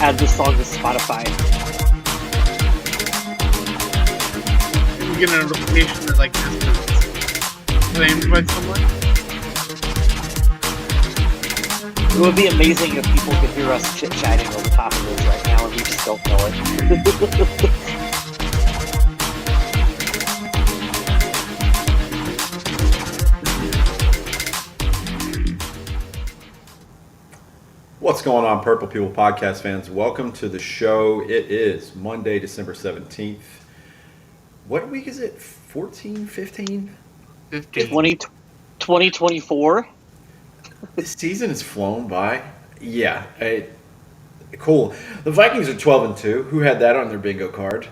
add this song to Spotify. And you get a notification that like this is claimed by someone. It would be amazing if people could hear us chit-chatting over top of this right now and we just don't know it. What's going on, Purple People podcast fans? Welcome to the show. It is Monday, December 17th. What week is it? 14, 15? 2024. This season has flown by. Yeah, cool. The Vikings are 12-2. Who had that on their bingo card?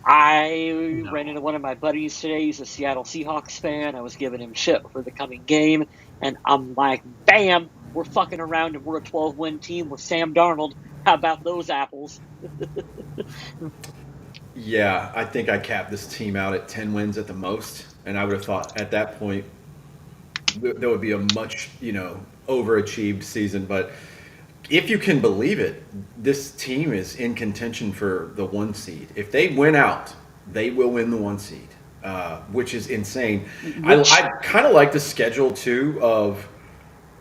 I ran into one of my buddies today. He's a Seattle Seahawks fan. I was giving him shit for the coming game, and I'm like, bam, we're fucking around and we're a 12-win team with Sam Darnold. How about those apples? Yeah, I think I capped this team out at 10 wins at the most, and I would have thought at that point there would be a much, overachieved season. But if you can believe it, this team is in contention for the 1 seed. If they win out, they will win the 1 seed, which is insane. I kind of like the schedule, too, of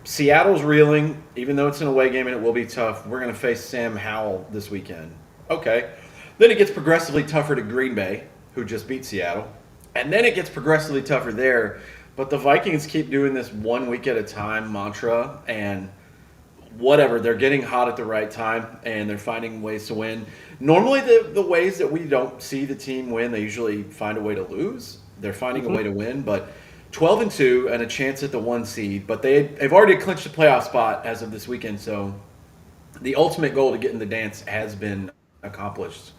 Seattle's reeling, even though it's an away game and it will be tough. We're going to face Sam Howell this weekend. Okay. Then it gets progressively tougher to Green Bay, who just beat Seattle. And then it gets progressively tougher there. But the Vikings keep doing this 1 week at a time mantra, and whatever, they're getting hot at the right time, and they're finding ways to win. Normally, the ways that we don't see the team win, they usually find a way to lose. They're finding a way to win, but 12-2 and a chance at the 1 seed. But they've already clinched a playoff spot as of this weekend, so the ultimate goal to get in the dance has been accomplished.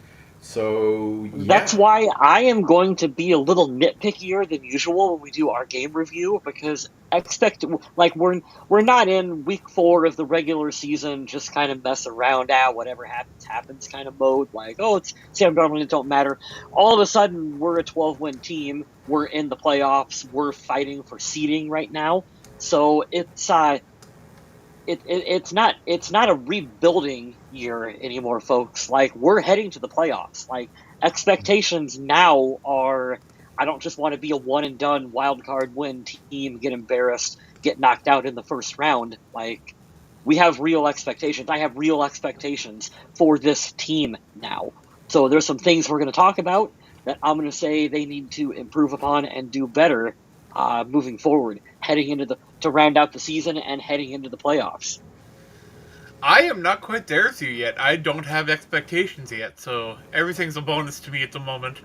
So yeah. That's why I am going to be a little nitpickier than usual when we do our game review, because we're not in week 4 of the regular season just kind of mess around out, whatever happens kind of mode, like, oh, it's Sam Darnold, it don't matter. All of a sudden we're a 12-win team, we're in the playoffs, we're fighting for seeding right now. So it's not a rebuilding year anymore, folks. Like, we're heading to the playoffs. Like, expectations now are, I don't just want to be a one and done wild card win team, get embarrassed, get knocked out in the first round. Like, we have real expectations. I have real expectations for this team now. So there's some things we're going to talk about that I'm going to say they need to improve upon and do better moving forward, heading into to round out the season and heading into the playoffs. I am not quite there with you yet. I don't have expectations yet, so everything's a bonus to me at the moment.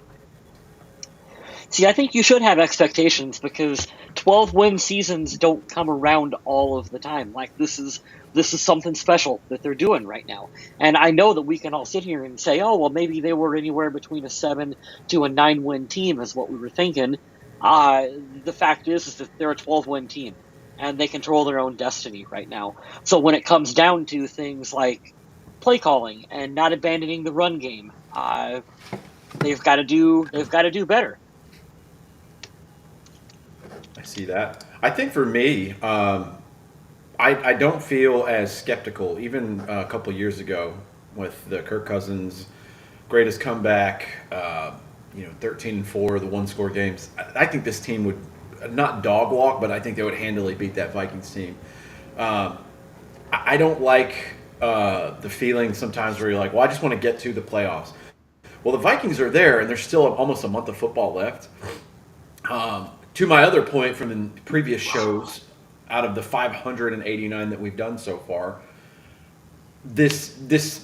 See, I think you should have expectations, because 12-win seasons don't come around all of the time. Like, this is something special that they're doing right now. And I know that we can all sit here and say, oh, well, maybe they were anywhere between a 7 to a 9-win team is what we were thinking. The fact is that they're a 12-win team, and they control their own destiny right now. So when it comes down to things like play calling and not abandoning the run game, they've got to do better. I see that. I think for me, I don't feel as skeptical. Even a couple of years ago with the Kirk Cousins greatest comeback, 13-4, the 1-score games. I think this team would not dog walk, but I think they would handily beat that Vikings team. I don't like the feeling sometimes where you're like, well, I just want to get to the playoffs. Well, the Vikings are there, and there's still almost a month of football left. To my other point from the previous shows, out of the 589 that we've done so far, this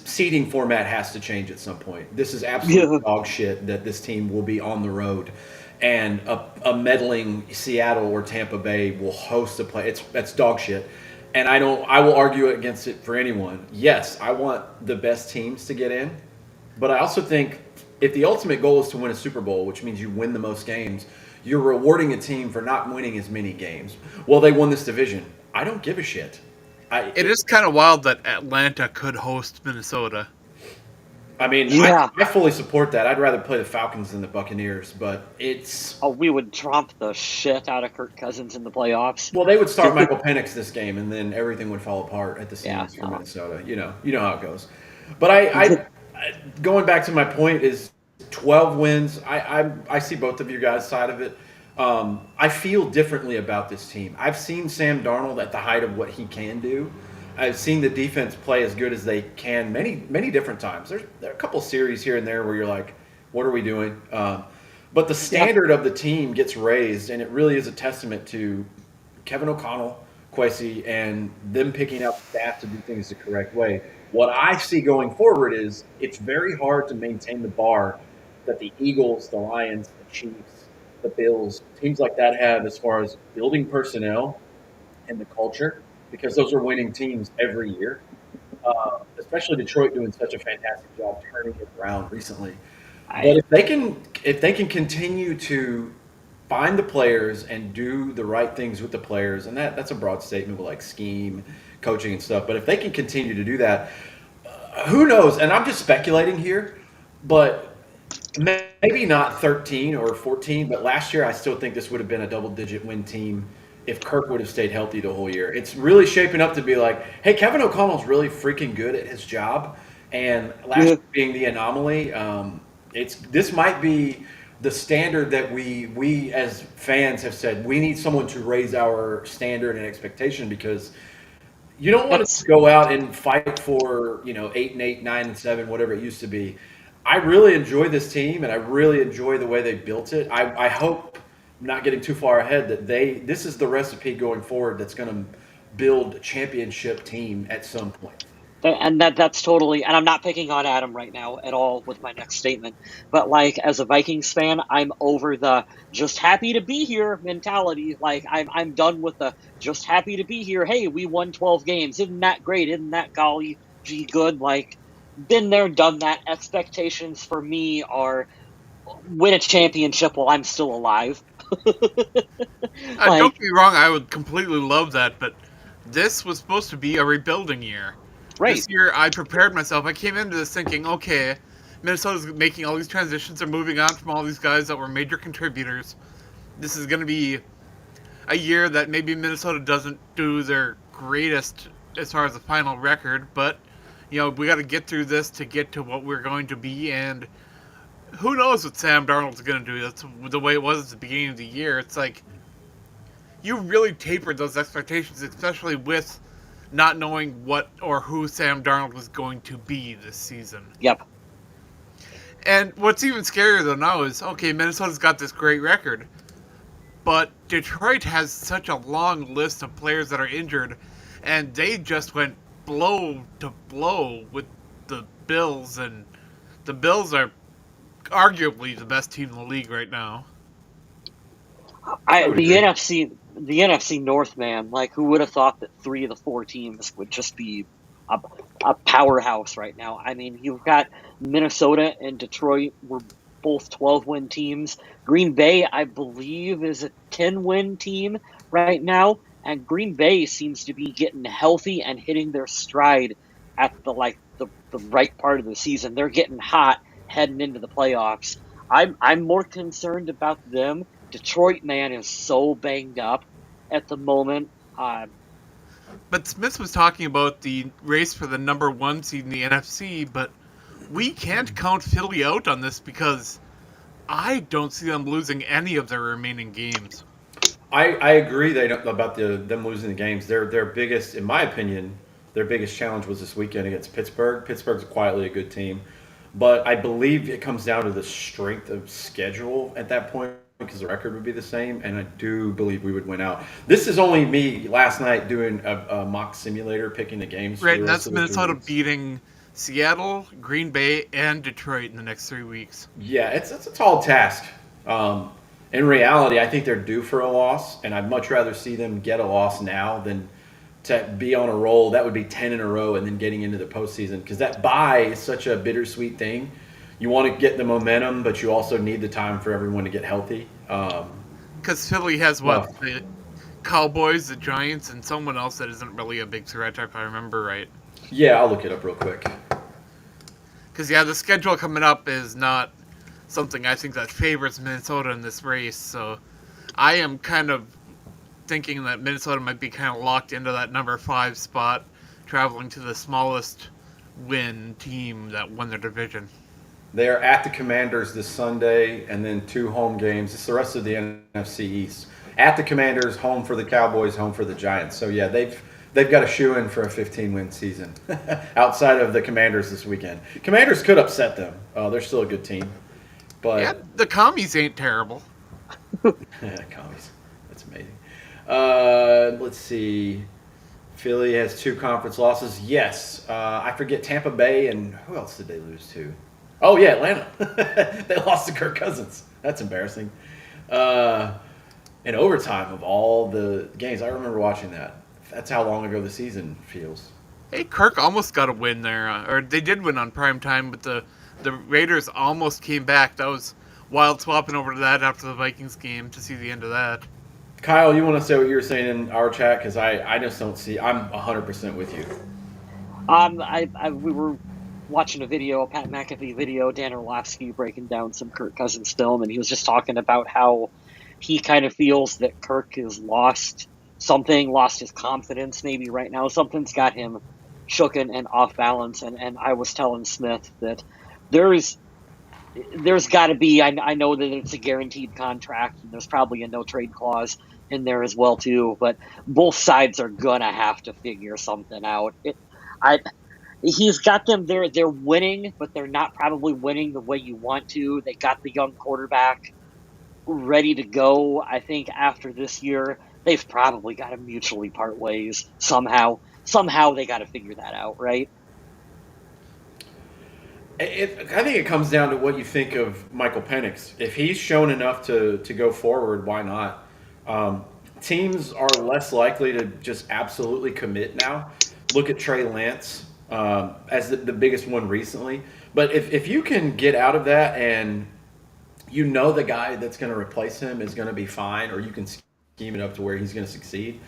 seeding format has to change at some point. This is absolute dog shit that this team will be on the road, and a meddling Seattle or Tampa Bay will host a play. That's dog shit, and I will argue against it for anyone. Yes, I want the best teams to get in, but I also think if the ultimate goal is to win a Super Bowl, which means you win the most games, you're rewarding a team for not winning as many games. Well, they won this division. I don't give a shit. It is kind of wild that Atlanta could host Minnesota. I mean, yeah. I fully support that. I'd rather play the Falcons than the Buccaneers, but it's... Oh, we would tromp the shit out of Kirk Cousins in the playoffs. Well, they would start Michael Penix this game, and then everything would fall apart at the seams for Minnesota. You know how it goes. But going back to my point is 12 wins. I see both of you guys' side of it. I feel differently about this team. I've seen Sam Darnold at the height of what he can do. I've seen the defense play as good as they can many different times. There are a couple series here and there where you're like, what are we doing? But the Yeah, standard of the team gets raised, and it really is a testament to Kevin O'Connell, Kwesi, and them picking out staff to do things the correct way. What I see going forward is it's very hard to maintain the bar that the Eagles, the Lions, the Chiefs, the Bills, teams like that have as far as building personnel and the culture, because those are winning teams every year. Especially Detroit doing such a fantastic job turning it around recently. But I if they can continue to find the players and do the right things with the players, and that's a broad statement with like scheme, coaching, and stuff. But if they can continue to do that, who knows? And I'm just speculating here, but maybe not 13 or 14. But last year, I still think this would have been a double-digit win team if Kirk would have stayed healthy the whole year. It's really shaping up to be like, hey, Kevin O'Connell's really freaking good at his job, and last yeah, year being the anomaly, this might be the standard that we as fans have said we need someone to raise our standard and expectation, because you don't want to that's go out and fight for 8-8, 9-7, whatever it used to be. I really enjoy this team, and I really enjoy the way they built it. I hope, not getting too far ahead, that this is the recipe going forward that's going to build a championship team at some point. and that's totally, and I'm not picking on Adam right now at all with my next statement, but like as a Vikings fan, I'm over the just happy to be here mentality. Like I'm done with the just happy to be here. Hey, we won 12 games. Isn't that great? Isn't that golly gee good? Like been there, done that. Expectations for me are win a championship while I'm still alive. Don't Like get me wrong, I would completely love that, but this was supposed to be a rebuilding year. This right. year, I prepared myself. I came into this thinking, okay, Minnesota's making all these transitions. They're moving on from all these guys that were major contributors. This is going to be a year that maybe Minnesota doesn't do their greatest as far as the final record, but we got to get through this to get to what we're going to be. And who knows what Sam Darnold's going to do? That's the way it was at the beginning of the year. It's like you really tapered those expectations, especially with not knowing what or who Sam Darnold was going to be this season. Yep. And what's even scarier though now is, okay, Minnesota's got this great record, but Detroit has such a long list of players that are injured, and they just went blow to blow with the Bills, and the Bills are arguably the best team in the league right now. I I would the agree. NFC North, man. Like, who would have thought that three of the four teams would just be a, a powerhouse right now? I mean, you've got Minnesota and Detroit were both 12-win teams. Green Bay, I believe, is a 10-win team right now, and Green Bay seems to be getting healthy and hitting their stride at the right part of the season. They're getting hot heading into the playoffs. I'm more concerned about them. Detroit, man, is so banged up at the moment. But Smith was talking about the race for the number one seed in the NFC, but we can't count Philly out on this because I don't see them losing any of their remaining games. I agree about them losing the games. Their biggest, in my opinion, their biggest challenge was this weekend against Pittsburgh. Pittsburgh's quietly a good team, but I believe it comes down to the strength of schedule at that point, because the record would be the same, and I do believe we would win out. This is only me last night doing a mock simulator, picking the games for Right, the and rest that's of the Minnesota 3 weeks. beating Seattle, Green Bay, and Detroit in the next 3 weeks. Yeah, it's a tall task. In reality, I think they're due for a loss, and I'd much rather see them get a loss now than to be on a roll. That would be 10 in a row, and then getting into the postseason, because that bye is such a bittersweet thing. You want to get the momentum, but you also need the time for everyone to get healthy. Because Philly has Well, the Cowboys, the Giants, and someone else that isn't really a big threat, if I remember right. yeah, I'll look it up real quick. Because the schedule coming up is not something I think that favors Minnesota in this race. So I am kind of thinking that Minnesota might be kind of locked into that number 5 spot, traveling to the smallest win team that won their division. They are at the Commanders this Sunday, and then 2 home games. It's the rest of the NFC East. At the Commanders, home for the Cowboys, home for the Giants. So yeah, they've got a shoe in for a 15-win season. Outside of the Commanders this weekend, Commanders could upset them. They're still a good team, Yeah, but the commies ain't terrible. commies. That's amazing. Let's see. Philly has 2 conference losses. Yes, I forget Tampa Bay and who else did they lose to? Oh yeah, Atlanta. They lost to Kirk Cousins. That's embarrassing. Uh, in overtime of all the games, I remember watching that. That's how long ago the season feels. Hey, Kirk almost got a win there, or they did win on prime time, but the Raiders almost came back. That was wild swapping over to that after the Vikings game to see the end of that. Kyle, you want to say what you were saying in our chat? Because I just don't see. I'm 100% with you. We were watching a Pat McAfee video, Dan Orlovsky breaking down some Kirk Cousins film, and he was just talking about how he kind of feels that Kirk has lost something, lost his confidence maybe right now. Something's got him shooken and off balance. And I was telling Smith that there's got to be. I know that it's a guaranteed contract, and there's probably a no trade clause in there as well too. But both sides are gonna have to figure something out. I He's got them. They're winning, but they're not probably winning the way you want to. They got the young quarterback ready to go. I think after this year, they've probably got to mutually part ways somehow. Somehow they got to figure that out, right? I think it comes down to what you think of Michael Penix. If he's shown enough to go forward, why not? Teams are less likely to just absolutely commit now. Look at Trey Lance as the biggest one recently. But if you can get out of that and you know the guy that's going to replace him is going to be fine, or you can scheme it up to where he's going to succeed.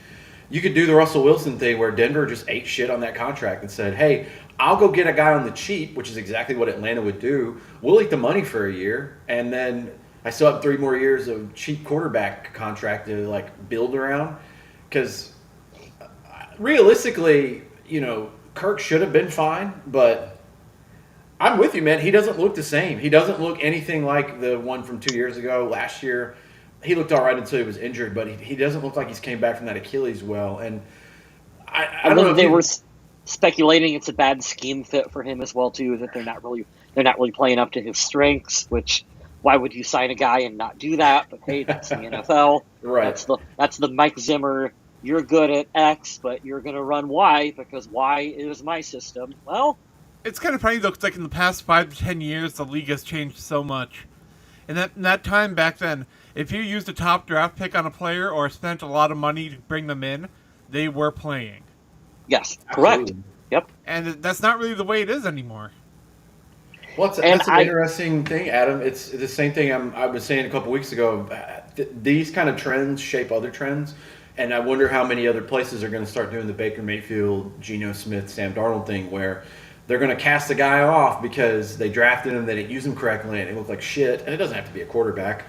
You could do the Russell Wilson thing where Denver just ate shit on that contract and said, "Hey, I'll go get a guy on the cheap," which is exactly what Atlanta would do. We'll eat the money for a year, and then I still have 3 more years of cheap quarterback contract to like build around. Because realistically, Kirk should have been fine, but I'm with you, man. He doesn't look the same. He doesn't look anything like the one from 2 years ago. Last year, he looked all right until he was injured, but he doesn't look like he's came back from that Achilles well. And I And don't know then if they you. were speculating it's a bad scheme fit for him as well too. That they're not really playing up to his strengths. Which why would you sign a guy and not do that? But hey, that's the NFL. Right. That's the Mike Zimmer. You're good at X, but you're going to run Y because Y is my system. Well, It's kind of funny though, 'cause like in the past 5 to 10 years, the league has changed so much. And in that time back then, if you used a top draft pick on a player or spent a lot of money to bring them in, they were playing. yes, correct. Absolutely. Yep. And that's not really the way it is anymore. Well, And that's an I interesting thing, Adam. It's the same thing I was saying a couple weeks ago. These kind of trends shape other trends, and I wonder how many other places are going to start doing the Baker Mayfield, Geno Smith, Sam Darnold thing, where they're going to cast a guy off because they drafted him, they didn't use him correctly, and it looked like shit. And it doesn't have to be a quarterback.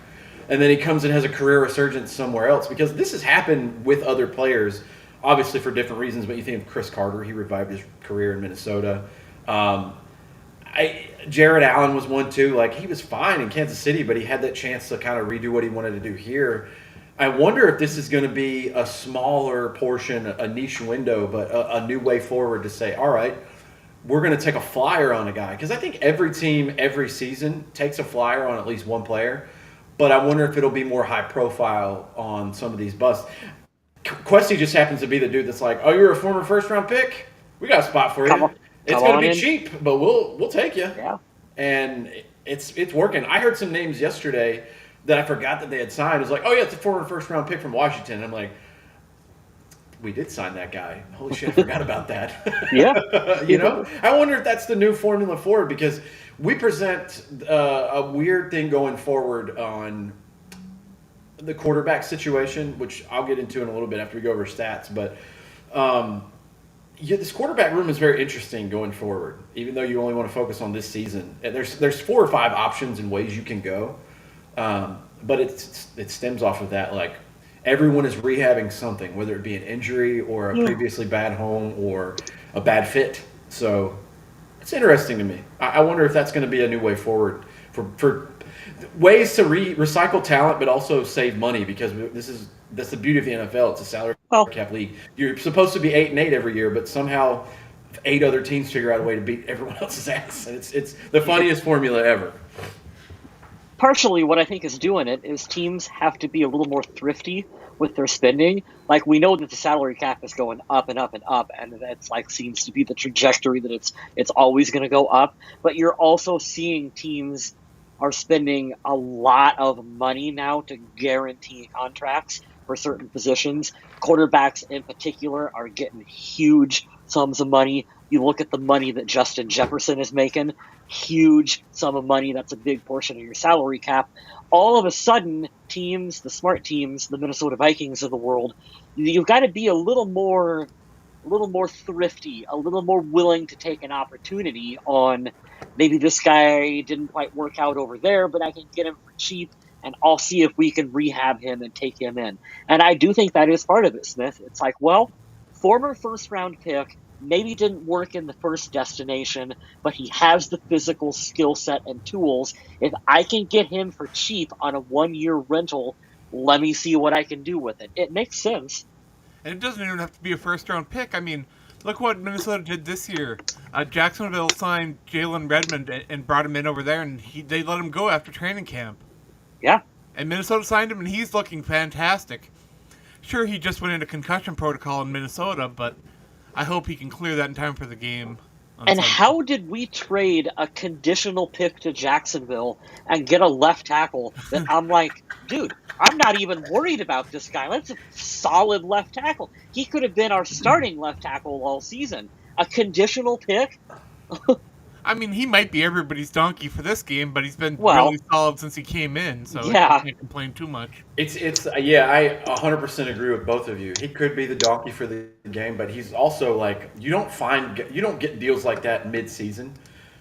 And then he comes and has a career resurgence somewhere else because this has happened with other players, obviously for different reasons. But you think of Chris Carter, he revived his career in Minnesota. Um, Jared Allen was one too. Like he was fine in Kansas City, but he had that chance to kind of redo what he wanted to do here. I wonder if this is going to be a smaller portion, a niche window, but a new way forward to say, all right, we're going to take a flyer on a guy. Because I think every team, every season, takes a flyer on at least one player. But I wonder if it'll be more high profile on some of these busts. Questy just happens to be the dude that's like, oh, you're a former first round pick? We got a spot for come you. on, It's come going to on be in. cheap, but we'll take you. Yeah. And it's working. I heard some names yesterday that I forgot that they had signed. It was like, oh yeah, it's a former first round pick from Washington. I'm like, we did sign that guy. Holy shit, I forgot about that. Yeah. I wonder if that's the new formula forward because we present a weird thing going forward on the quarterback situation, which I'll get into in a little bit after we go over stats. But yeah, this quarterback room is very interesting going forward. Even though you only want to focus on this season, and there's 4 or 5 options and ways you can go, but it stems off of that. Like everyone is rehabbing something, whether it be an injury or a previously bad home or a bad fit. So It's interesting to me. I wonder if that's going to be a new way forward for ways to recycle talent, but also save money because that's the beauty of the NFL. It's a salary Well, cap league. You're supposed to be 8-8 every year, but somehow 8 other teams figure out a way to beat everyone else's ass, and it's the funniest formula ever. partially what I think is doing it is teams have to be a little more thrifty with their spending. Like we know that the salary cap is going up and up and up, and that's like seems to be the trajectory that it's always going to go up. But you're also seeing teams are spending a lot of money now to guarantee contracts for certain positions. Quarterbacks in particular are getting huge sums of money. You look at the money that Justin Jefferson is making, huge sum of money. That's a big portion of your salary cap. All of a sudden, teams, the smart teams, the Minnesota Vikings of the world, you've got to be a little more thrifty, a little more willing to take an opportunity on maybe this guy didn't quite work out over there, but I can get him for cheap and I'll see if we can rehab him and take him in. And I do think that is part of it, Smith. It's like, well, former first round pick, maybe didn't work in the first destination, but he has the physical skill set and tools. If I can get him for cheap on a 1 year rental, let me see what I can do with it. It makes sense. And it doesn't even have to be a first round pick. I mean, look what Minnesota did this year. Jacksonville signed Jalen Redmond and brought him in over there, and they let him go after training camp. Yeah. And Minnesota signed him, and he's looking fantastic. Sure, he just went into concussion protocol in Minnesota, but I hope he can clear that in time for the game. And how did we trade a conditional pick to Jacksonville and get a left tackle that I'm like, dude, I'm not even worried about this guy. That's a solid left tackle. He could have been our starting left tackle all season. A conditional pick? I mean, he might be everybody's donkey for this game, but he's been Well, really solid since he came in, so yeah. I can't complain too much. It's yeah, I 100% agree with both of you. He could be the donkey for the game, but he's also like you don't get deals like that mid-season.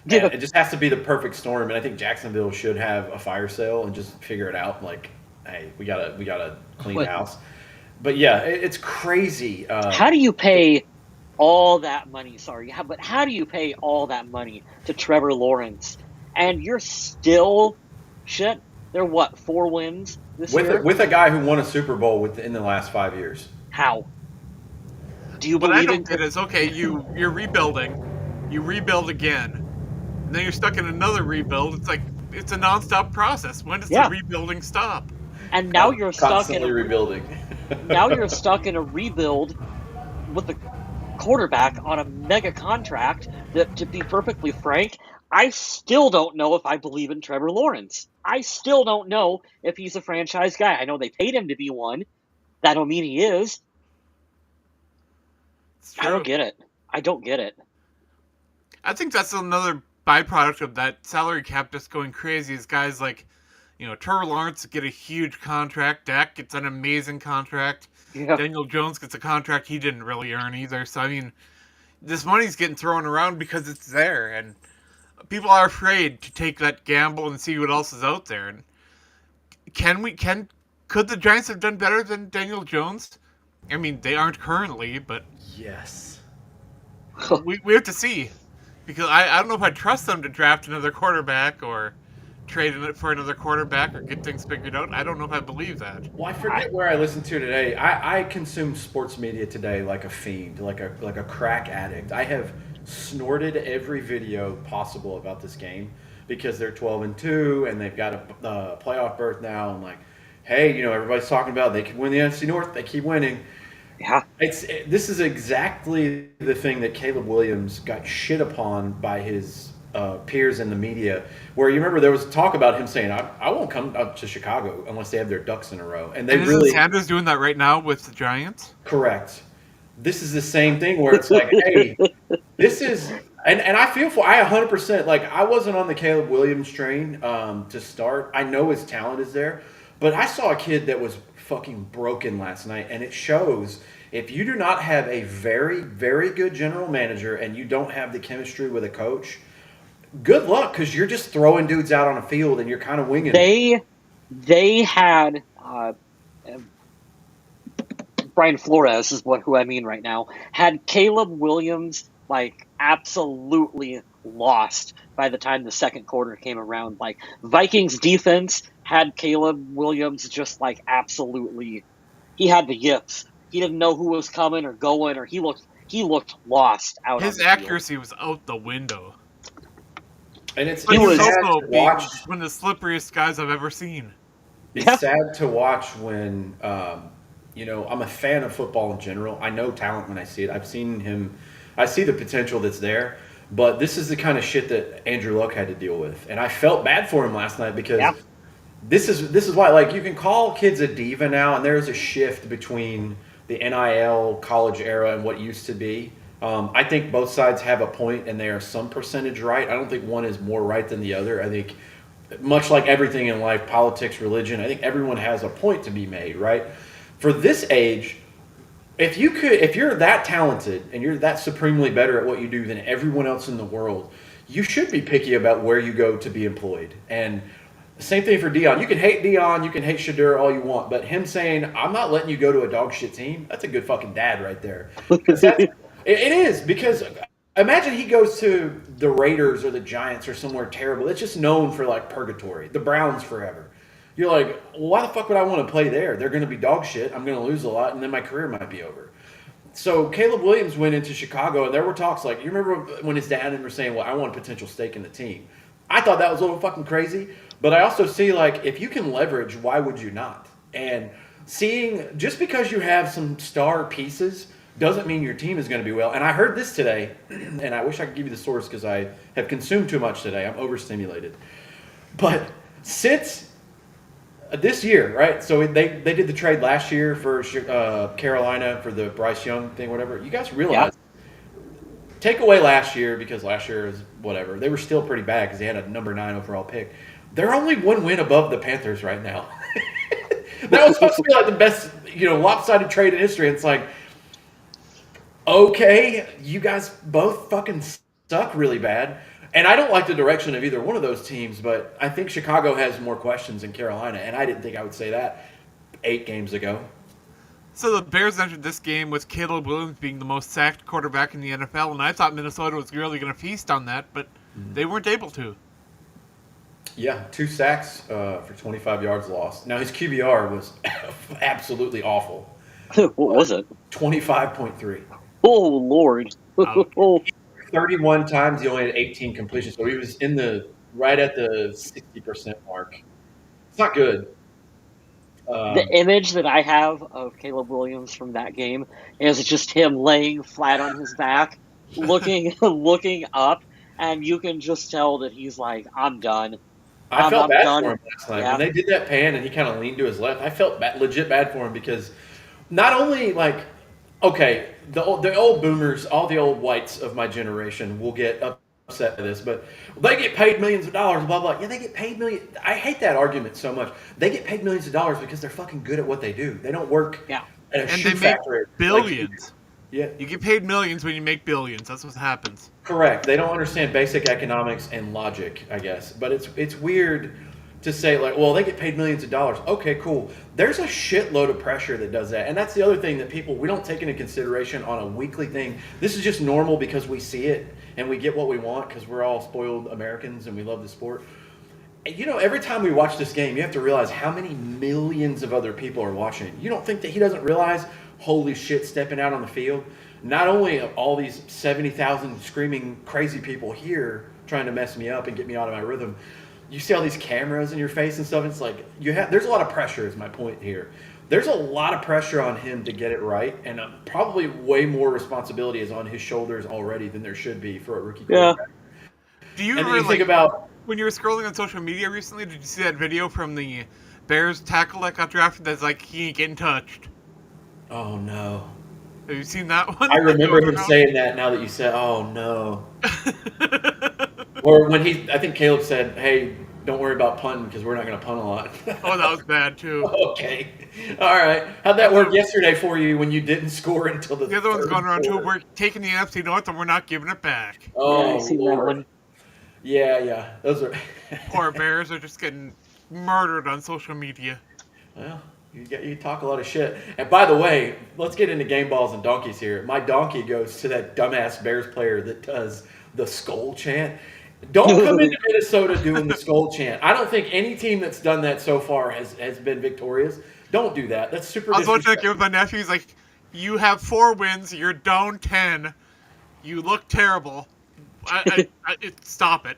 And Yeah. it just has to be the perfect storm. And I think Jacksonville should have a fire sale and just figure it out. Like, hey, we gotta clean What- house. But yeah, it's crazy. How do you pay all that money? Sorry, but how do you pay all that money to Trevor Lawrence? And you're still shit. They're what, 4 wins this year? with a guy who won a Super Bowl within the last 5 years. How? Do you What I believe don't in? get is, okay, you're rebuilding, you rebuild again, and then you're stuck in another rebuild. It's like, it's a nonstop process. When does Yeah. the rebuilding stop? And now you're stuck in Constantly rebuilding. now you're stuck in a rebuild with the quarterback on a mega contract that, to be perfectly frank, I still don't know if I believe in Trevor Lawrence. I still don't know if he's a franchise guy. I know they paid him to be one. That don't mean he is. It's I true. don't get it. I don't get it. I think that's another byproduct of that salary cap just going crazy is guys like, Trevor Lawrence get a huge contract. Dak gets an amazing contract. Yeah. Daniel Jones gets a contract he didn't really earn either. So, I mean, this money's getting thrown around because it's there. And people are afraid to take that gamble and see what else is out there. And could the Giants have done better than Daniel Jones? I mean, they aren't currently, but Yes. we have to see. Because I don't know if I trust them to draft another quarterback or trade it for another quarterback or get things figured out. I don't know if I believe that. Well, I forget where I listened to today. I consume sports media today like a fiend, like a crack addict. I have snorted every video possible about this game because they're 12-2 and they've got a playoff berth now. And like, hey, everybody's talking about they could win the NFC North. They keep winning. Yeah. This is exactly the thing that Caleb Williams got shit upon by his peers in the media, where you remember there was talk about him saying, I won't come up to Chicago unless they have their ducks in a row. And they isn't Sanders doing that right now with the Giants? Correct. This is the same thing where it's like, hey, this is, and I feel I 100%, like I wasn't on the Caleb Williams train to start. I know his talent is there, but I saw a kid that was fucking broken last night, and it shows if you do not have a very, very good general manager and you don't have the chemistry with a coach, good luck, because you're just throwing dudes out on a field and you're kind of winging it. They had Brian Flores is who I mean right now, had Caleb Williams like absolutely lost by the time the second quarter came around. Like, Vikings defense had Caleb Williams just like absolutely, he had the yips. He didn't know who was coming or going, or he looked lost out on His the field. accuracy was out the window. And But He he was was, sad also to being watch. one of the slipperiest guys I've ever seen. It's yeah, sad to watch when, I'm a fan of football in general. I know talent when I see it. I've seen him. I see the potential that's there. But this is the kind of shit that Andrew Luck had to deal with, and I felt bad for him last night because yeah, this is why, like, you can call kids a diva now, and there's a shift between the NIL college era and what used to be. I think both sides have a point, and they are some percentage right. I don't think one is more right than the other. I think, much like everything in life, politics, religion, I think everyone has a point to be made, right? For this age, if you're that talented and you're that supremely better at what you do than everyone else in the world, you should be picky about where you go to be employed. And same thing for Dion. You can hate Dion, you can hate Shadur all you want, but him saying, "I'm not letting you go to a dog shit team," that's a good fucking dad right there. 'Cause it is, because imagine he goes to the Raiders or the Giants or somewhere terrible. It's just known for like purgatory. The Browns forever. You're like, well, why the fuck would I want to play there? They're going to be dog shit. I'm going to lose a lot, and then my career might be over. So Caleb Williams went into Chicago, and there were talks like, you remember when his dad and him were saying, well, I want a potential stake in the team. I thought that was a little fucking crazy, but I also see, like, if you can leverage, why would you not? And seeing, just because you have some star pieces doesn't mean your team is going to be well. And I heard this today, and I wish I could give you the source because I have consumed too much today. I'm overstimulated. But since this year, right? So they did the trade last year for Carolina for the Bryce Young thing, whatever. You guys yeah. realize, take away last year, because last year is whatever. They were still pretty bad because they had a number 9 overall pick. They're only one win above the Panthers right now. That was supposed to be like the best, lopsided trade in history. And it's like, okay, you guys both fucking suck really bad. And I don't like the direction of either one of those teams, but I think Chicago has more questions than Carolina, and I didn't think I would say that 8 games ago. So the Bears entered this game with Caleb Williams being the most sacked quarterback in the NFL, and I thought Minnesota was really going to feast on that, but they weren't able to. Yeah, 2 sacks for 25 yards lost. Now, his QBR was absolutely awful. What was it? 25.3. Oh, Lord. Ouch. 31 times, he only had 18 completions, so he was right at the 60% mark. It's not good. The image that I have of Caleb Williams from that game is just him laying flat on his back, looking up, and you can just tell that he's like, I'm done. I felt I'm bad done. for him last night. Yeah. When they did that pan and he kind of leaned to his left, I felt legit bad for him because not only, like, okay, the old boomers, all the old whites of my generation will get upset by this, but they get paid millions of dollars, blah, blah. Yeah, they get paid millions. I hate that argument so much. They get paid millions of dollars because they're fucking good at what they do. They don't work Yeah. at a And shoe they make factory. billions. Yeah, You get paid millions when you make billions. That's what happens. correct. They don't understand basic economics and logic, I guess. But it's weird to say, like, well, they get paid millions of dollars. Okay, cool. There's a shitload of pressure that does that. And that's the other thing that we don't take into consideration on a weekly thing. This is just normal because we see it and we get what we want because we're all spoiled Americans and we love the sport. And, every time we watch this game, you have to realize how many millions of other people are watching. You don't think that he doesn't realize, holy shit, stepping out on the field, not only all these 70,000 screaming crazy people here trying to mess me up and get me out of my rhythm, you see all these cameras in your face and stuff. It's like there's a lot of pressure is my point here. There's a lot of pressure on him to get it right, and probably way more responsibility is on his shoulders already than there should be for a rookie quarterback. Do you And then ever, you think about, when you were scrolling on social media recently, did you see that video from the Bears tackle that got drafted that's like, he ain't getting touched? oh no. Have you seen that one? I remember him saying that now that you said, oh no. Or when I think Caleb said, hey, don't worry about punting because we're not going to punt a lot. Oh, that was bad too. Okay. All right. How'd that work yesterday for you when you didn't score until the The other one's third going around too. quarter? We're taking the NFC North and we're not giving it back. Oh, Yeah, I seen Lord. that one. Yeah. Those are. Poor Bears are just getting murdered on social media. Well, You talk a lot of shit. And by the way, let's get into game balls and donkeys here. My donkey goes to that dumbass Bears player that does the skull chant. Don't come into Minnesota doing the skull chant. I don't think any team that's done that so far has been victorious. Don't do that. That's super I was watching that disrespectful. game with my nephew. He's like, "You have 4 wins. You're down 10. You look terrible. Stop it."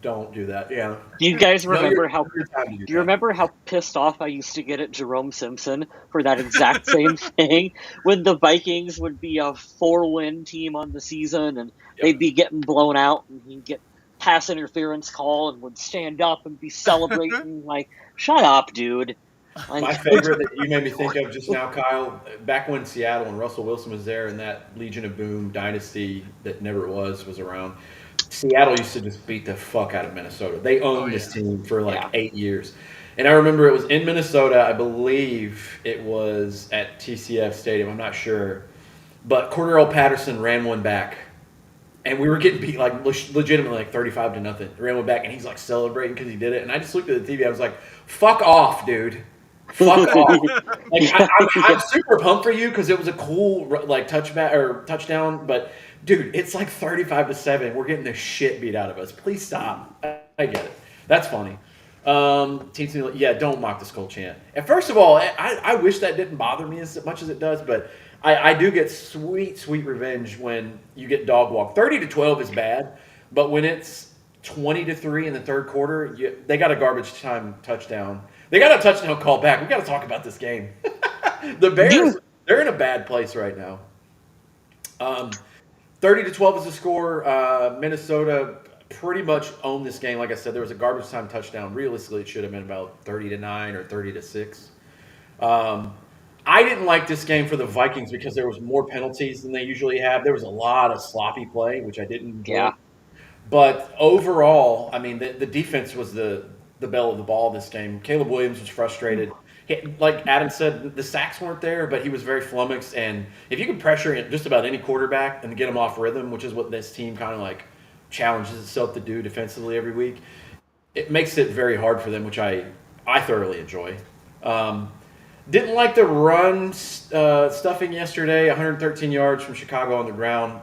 Don't do that. Yeah. Do you guys No, remember you're- how? you're time to do Do you that. remember how pissed off I used to get at Jerome Simpson for that exact same thing? When the Vikings would be a 4-win team on the season and they'd be getting blown out, and he'd get pass interference call and would stand up and be celebrating like, "Shut up, dude!" Like, My favorite that you made me think of just now, Kyle, back when Seattle and Russell Wilson was there and that Legion of Boom dynasty that never was around, Seattle used to just beat the fuck out of Minnesota. They owned this team for like Yeah. 8 years. And I remember it was in Minnesota. I believe it was at TCF Stadium. I'm not sure. But Cordero Patterson ran one back. And we were getting beat like legitimately like 35-0. Ran one back and he's like celebrating because he did it. And I just looked at the TV. I was like, fuck off, dude. Fuck off. Like I'm super pumped for you because it was a cool like touchdown, but dude, it's like 35-7. We're getting the shit beat out of us. Please stop. I get it. That's funny. Yeah, don't mock the skull chant. And first of all, I wish that didn't bother me as much as it does, but I do get sweet revenge when you get dog walk. 30-12 is bad, but when it's 20-3 in the third quarter, they got a garbage time touchdown. They got a touchdown call back. We got to talk about this game. The Bears, they're in a bad place right now. 30-12 is the score. Minnesota pretty much owned this game. Like I said, there was a garbage time touchdown. Realistically, it should have been about 30-9 or 30-6. I didn't like this game for the Vikings because there was more penalties than they usually have. There was a lot of sloppy play, which I didn't enjoy. Yeah. But overall, I mean, the defense was the bell of the ball this game. Caleb Williams was frustrated. Like Adam said, the sacks weren't there, but he was very flummoxed. And if you can pressure just about any quarterback and get him off rhythm, which is what this team kind of like challenges itself to do defensively every week, it makes it very hard for them, which I thoroughly enjoy. Didn't like the run stuffing yesterday. 113 yards from Chicago on the ground.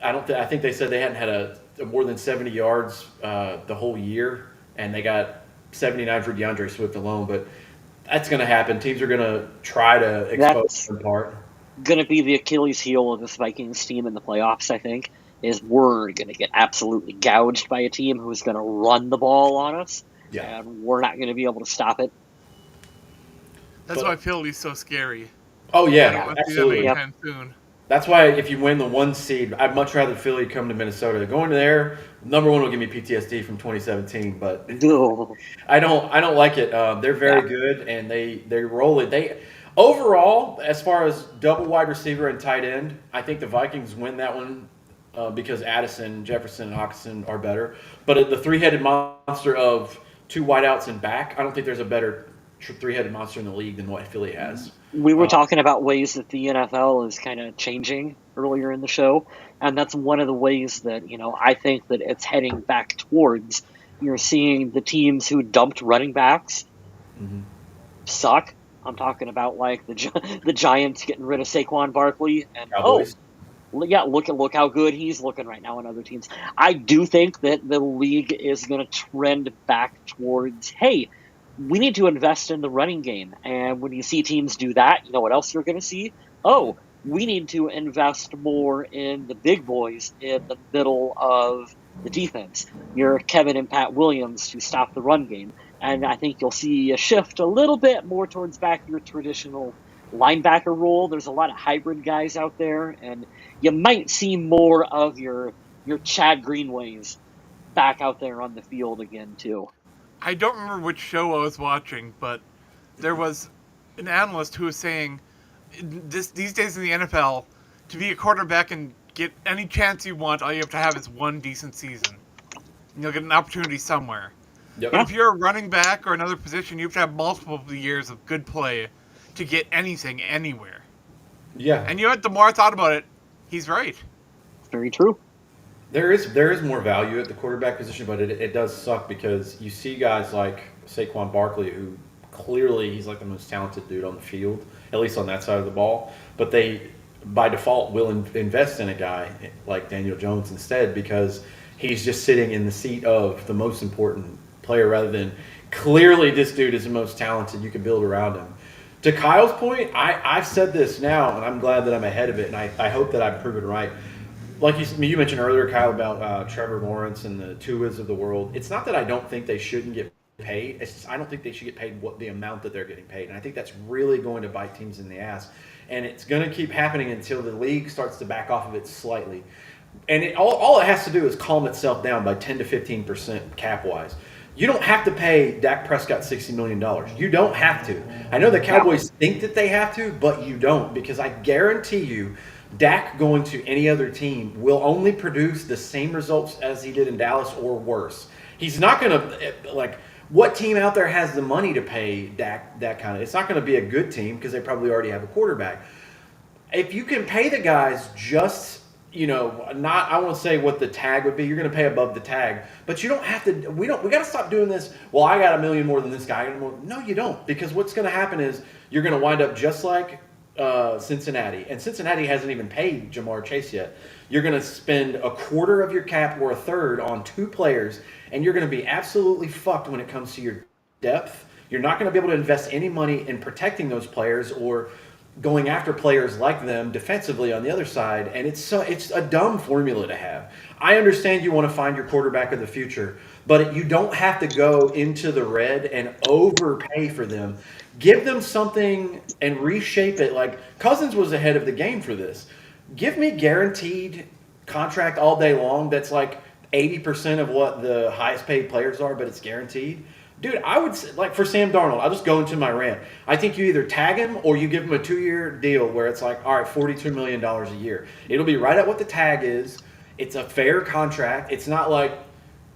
I think they said they hadn't had a more than 70 yards the whole year, and they got 79 for DeAndre Swift alone. But that's going to happen. Teams are going to try to expose them apart. Going to be the Achilles heel of this Vikings team in the playoffs, I think, is we're going to get absolutely gouged by a team who's going to run the ball on us, and we're not going to be able to stop it. That's why Philly's so scary. Oh, yeah, absolutely. Anytime soon. That's why if you win the 1 seed, I'd much rather Philly come to Minnesota. Going there, number one will give me PTSD from 2017, but I don't like it. They're very good, and they roll it. Overall, as far as double wide receiver and tight end, I think the Vikings win that one because Addison, Jefferson, and Hawkinson are better. But the three-headed monster of 2 wideouts and back, I don't think there's a better three-headed monster in the league than what Philly has. We were talking about ways that the NFL is kind of changing earlier in the show, and that's one of the ways that, I think that it's heading back towards. You're seeing the teams who dumped running backs suck. I'm talking about like the Giants getting rid of Saquon Barkley, and look how good he's looking right now on other teams. I do think that the league is going to trend back towards, hey, we need to invest in the running game. And when you see teams do that, you know what else you're going to see? Oh, we need to invest more in the big boys in the middle of the defense. Your Kevin and Pat Williams to stop the run game. And I think you'll see a shift a little bit more towards back your traditional linebacker role. There's a lot of hybrid guys out there, and you might see more of your Chad Greenways back out there on the field again, too. I don't remember which show I was watching, but there was an analyst who was saying these days in the NFL, to be a quarterback and get any chance you want, all you have to have is one decent season. And you'll get an opportunity somewhere. Yep. But if you're a running back or another position, you have to have multiple years of good play to get anything anywhere. Yeah. And you know what? The more I thought about it, he's right. Very true. There is more value at the quarterback position, but it does suck because you see guys like Saquon Barkley who clearly he's like the most talented dude on the field, at least on that side of the ball. But they, by default, will invest in a guy like Daniel Jones instead because he's just sitting in the seat of the most important player rather than clearly this dude is the most talented. You can build around him. To Kyle's point, I've said this now, and I'm glad that I'm ahead of it, and I hope that I'm proven right. Like you mentioned earlier, Kyle, about Trevor Lawrence and the Tuas of the world. It's not that I don't think they shouldn't get paid. It's just I don't think they should get paid what the amount that they're getting paid, and I think that's really going to bite teams in the ass. And it's going to keep happening until the league starts to back off of it slightly. And all it has to do is calm itself down by 10 to 15% cap wise. You don't have to pay Dak Prescott $60 million. You don't have to. I know the Cowboys think that they have to, but you don't because I guarantee you Dak going to any other team will only produce the same results as he did in Dallas or worse. He's not going to, like, what team out there has the money to pay Dak that kind of, it's not going to be a good team because they probably already have a quarterback. If you can pay the guys just, not, I won't say what the tag would be. You're going to pay above the tag, but you don't have to, we got to stop doing this. Well, I got $1 million more than this guy. No, you don't, because what's going to happen is you're going to wind up just like Cincinnati, and Cincinnati hasn't even paid Jamar Chase yet. You're going to spend a quarter of your cap or a third on 2 players, and you're going to be absolutely fucked when it comes to your depth. You're not going to be able to invest any money in protecting those players or going after players like them defensively on the other side, and it's a dumb formula to have. I understand you want to find your quarterback of the future, but you don't have to go into the red and overpay for them. Give them something and reshape it. Like Cousins was ahead of the game for this. Give me guaranteed contract all day long that's like 80% of what the highest paid players are, but it's guaranteed. Dude, I would say, like for Sam Darnold, I'll just go into my rant. I think you either tag him or you give him a 2-year deal where it's like, all right, $42 million a year. It'll be right at what the tag is. It's a fair contract. It's not like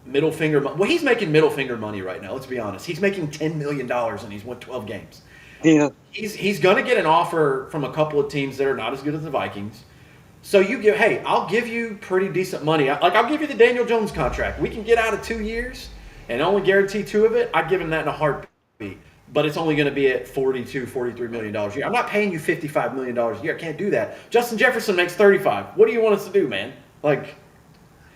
middle finger money. Well, he's making middle finger money right now. Let's be honest. He's making $10 million and he's won 12 games. Yeah. He's going to get an offer from a couple of teams that are not as good as the Vikings. So I'll give you pretty decent money. I'll give you the Daniel Jones contract. We can get out of 2 years and only guarantee 2 of it. I'd give him that in a heartbeat. But it's only going to be at $43 million a year. I'm not paying you $55 million a year. I can't do that. Justin Jefferson makes 35. What do you want us to do, man? Like,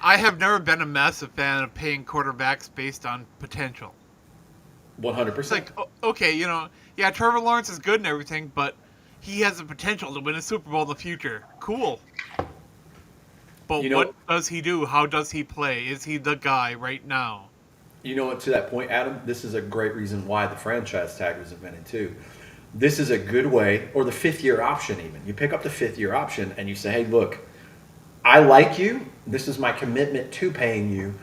I have never been a massive fan of paying quarterbacks based on potential. 100%. It's like, okay, Trevor Lawrence is good and everything, but he has the potential to win a Super Bowl in the future. Cool. But what does he do? How does he play? Is he the guy right now? You know what, to that point, Adam, this is a great reason why the franchise tag was invented too. This is a good way, or the 5th-year option even. You pick up the 5th-year option and you say, hey, look, I like you. This is my commitment to paying you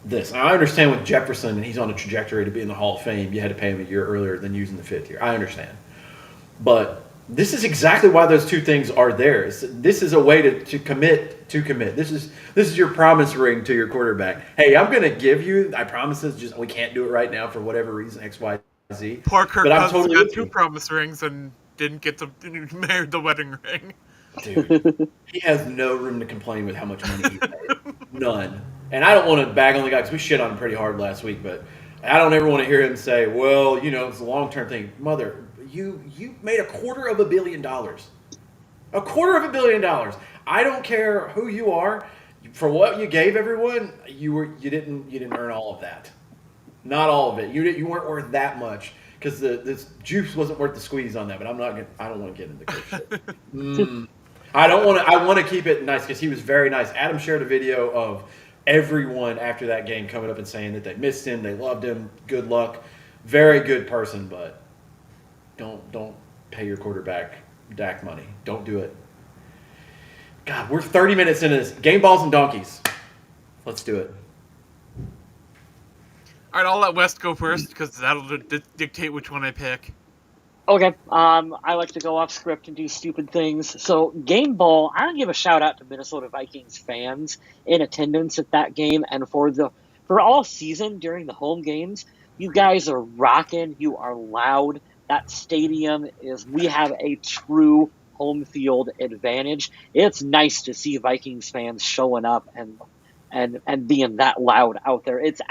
this. Now, I understand with Jefferson, and he's on a trajectory to be in the Hall of Fame, you had to pay him a year earlier than using the 5th year. I understand. But this is exactly why those 2 things are there. This is a way to commit. This is your promise ring to your quarterback. Hey, I'm going to give you, I promise this, just we can't do it right now for whatever reason, X, Y, Z. Poor Kirk Cousins got 2 promise rings and didn't marry the wedding ring. Dude, he has no room to complain with how much money he paid. None. And I don't want to bag on the guy because we shit on him pretty hard last week, but I don't ever want to hear him say, well, it's a long-term thing. Mother, you made $250 million. $250 million. I don't care who you are. For what you gave everyone, you didn't earn all of that. Not all of it. You weren't worth that much because the juice wasn't worth the squeeze on that. But I don't want to get into the shit. I want to keep it nice because he was very nice. Adam shared a video of everyone after that game coming up and saying that they missed him, they loved him, good luck. Very good person, but don't pay your quarterback Dak money. Don't do it. God, we're 30 minutes into this. Game balls and donkeys. Let's do it. All right, I'll let West go first because that'll dictate which one I pick. Okay. I like to go off script and do stupid things. So, game ball, I want to give a shout out to Minnesota Vikings fans in attendance at that game and for all season during the home games. You guys are rocking. You are loud. That stadium we have a true home field advantage. It's nice to see Vikings fans showing up and being that loud out there. It's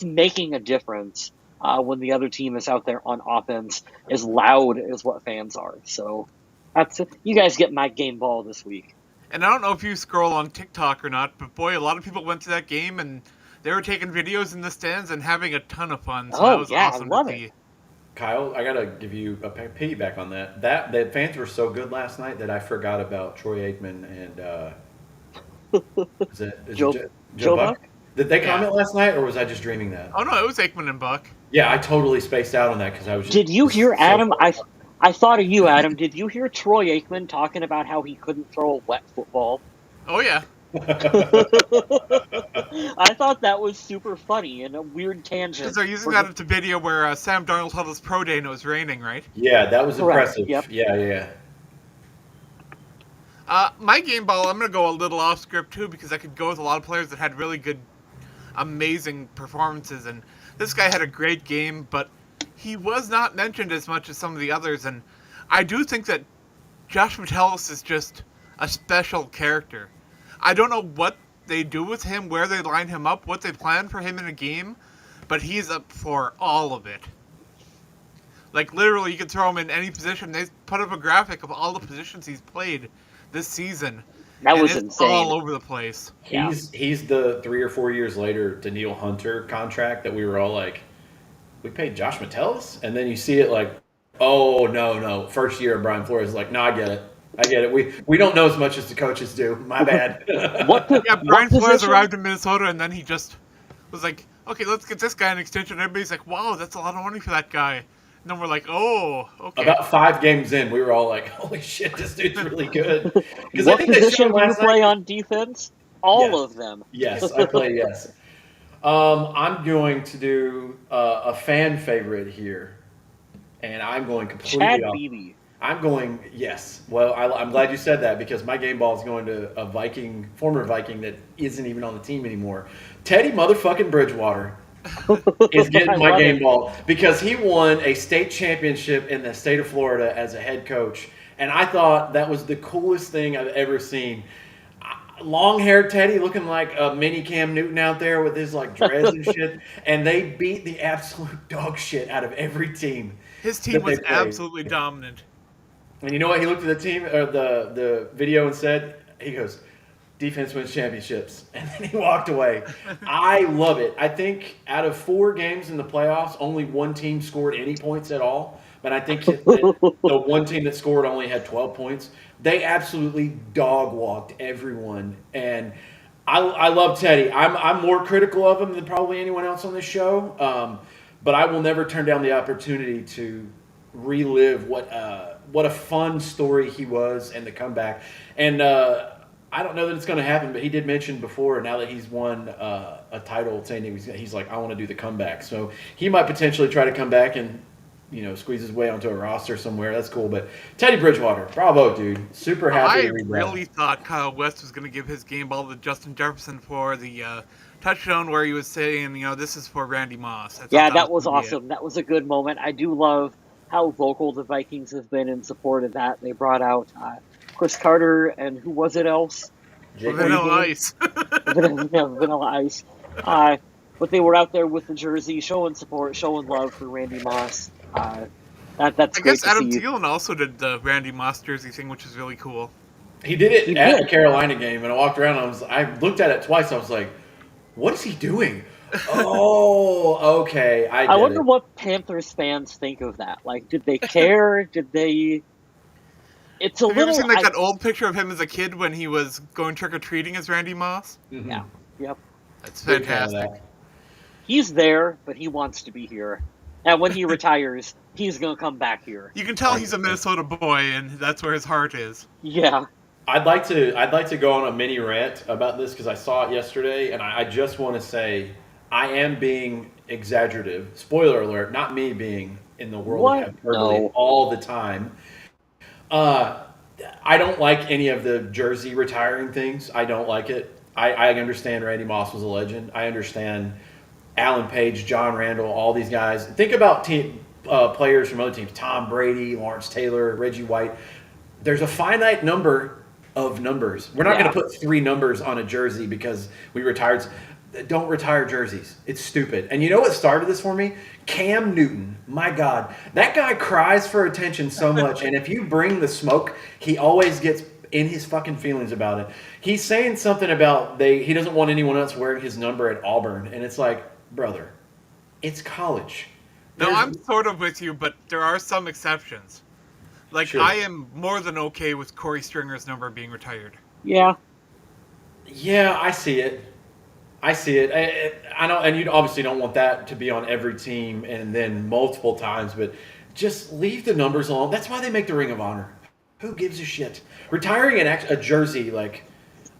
making a difference when the other team is out there on offense as loud as what fans are. So that's it. You guys get my game ball this week. And I don't know if you scroll on TikTok or not, but boy, a lot of people went to that game and they were taking videos in the stands and having a ton of fun. So that Oh was yeah, I awesome to love it. see. Kyle, I gotta give you a piggyback on that. The fans were so good last night that I forgot about Troy Aikman and is it Joe Joe Joe Buck? Buck. Did they Yeah. comment last night, or was I just dreaming that? Oh no, it was Aikman and Buck. Yeah, I totally spaced out on that because I was just Did you hear so Adam? I thought of you, Adam. Did you hear Troy Aikman talking about how he couldn't throw a wet football? Oh yeah. I thought that was super funny and a weird Because tangent. they're using For that at the video where Sam Darnold held his pro day and it was raining, right? Yeah, that was correct. impressive. Yep. Yeah. My game ball, I'm going to go a little off script too because I could go with a lot of players that had really good, amazing performances. And this guy had a great game, but he was not mentioned as much as some of the others. And I do think that Josh Metellus is just a special character. I don't know what they do with him, where they line him up, what they plan for him in a game, but he's up for all of it. Like, literally, you can throw him in any position. They put up a graphic of all the positions he's played this season, That and was it's insane. all over the place. Yeah. He's the 3 or 4 years later Daniil Hunter contract that we were all like, we paid Josh Metellus, and then you see it like, oh no, first year of Brian Flores is like, no, I get it. We don't know as much as the coaches do. My bad. What Yeah, what Brian Flores position? arrived in Minnesota, and then he just was like, okay, let's get this guy an extension. Everybody's like, wow, that's a lot of money for that guy. And then we're like, oh, okay. About 5 games in, we were all like, holy shit, this dude's really good. Because I What think they position showed do you last play night. on defense? All Yes. of them. Yes, I play yes. I'm going to do a fan favorite here, and I'm going completely Chad off. Beebe. I'm going yes. Well, I'm glad you said that because my game ball is going to a former Viking that isn't even on the team anymore. Teddy motherfucking Bridgewater is I getting my love game it. ball because he won a state championship in the state of Florida as a head coach, and I thought that was the coolest thing I've ever seen. Long-haired Teddy looking like a mini Cam Newton out there with his like dreads and shit, and they beat the absolute dog shit out of every team His team that they was played. absolutely dominant. And you know what? He looked at the team or the video and said, he goes, defense wins championships. And then he walked away. I love it. I think out of 4 games in the playoffs, only one team scored any points at all. But I think the one team that scored only had 12 points. They absolutely dog walked everyone. And I love Teddy. I'm more critical of him than probably anyone else on this show. But I will never turn down the opportunity to relive what a fun story he was and the comeback. And I don't know that it's going to happen, but he did mention before, now that he's won a title, saying he's like, I want to do the comeback. So he might potentially try to come back and squeeze his way onto a roster somewhere. That's cool. But Teddy Bridgewater, bravo, dude. Super happy I to read really that. thought Kyle West was going to give his game ball to Justin Jefferson for the touchdown where he was saying, this is for Randy Moss. I thought Yeah, that was was gonna be it. awesome. That was a good moment. I do love how vocal the Vikings have been in support of that. They brought out Chris Carter and who was it else? Jake, Vanilla Ice. Vanilla Ice. But they were out there with the jersey, showing support, showing love for Randy Moss. That's I great guess to Adam see. Thielen also did the Randy Moss jersey thing, which is really cool. he did it He at did. the Carolina game, and I walked around. And I looked at it twice. I was like, "What is he doing?" Oh, okay, I I get wonder it. what Panthers fans think of that. Like, did they care? Did they? It's a Have you ever little. seen that old picture of him as a kid when he was going trick or treating as Randy Moss? Mhm. Yeah. Yep. That's Big fan of fantastic. that. He's there, but he wants to be here. And when he retires, he's gonna come back here. You can tell he's a Minnesota boy, and that's where his heart is. Yeah. I'd like to go on a mini rant about this because I saw it yesterday, and I just want to say I am being exaggerative. Spoiler alert: not me being in the world What? of hyperbole No. all the time. Uh, I don't like any of the jersey retiring things. I don't like it. I understand Randy Moss was a legend. I understand Alan Page, John Randall, all these guys. Think about players from other teams: Tom Brady, Lawrence Taylor, Reggie White. There's a finite number of numbers. We're not Yeah. going to put 3 numbers on a jersey because we retired. Don't retire jerseys. It's stupid. And you know what started this for me? Cam Newton. My God. That guy cries for attention so much. And if you bring the smoke, he always gets in his fucking feelings about it. He's saying something about he doesn't want anyone else wearing his number at Auburn. And it's like, brother, it's college. No, There's, I'm sort of with you, but there are some exceptions. Like, sure. I am more than okay with Corey Stringer's number being retired. Yeah. Yeah, I see it. I see it. I don't, and you obviously don't want that to be on every team and then multiple times, but just leave the numbers alone. That's why they make the Ring of Honor. Who gives a shit? Retiring a jersey, like,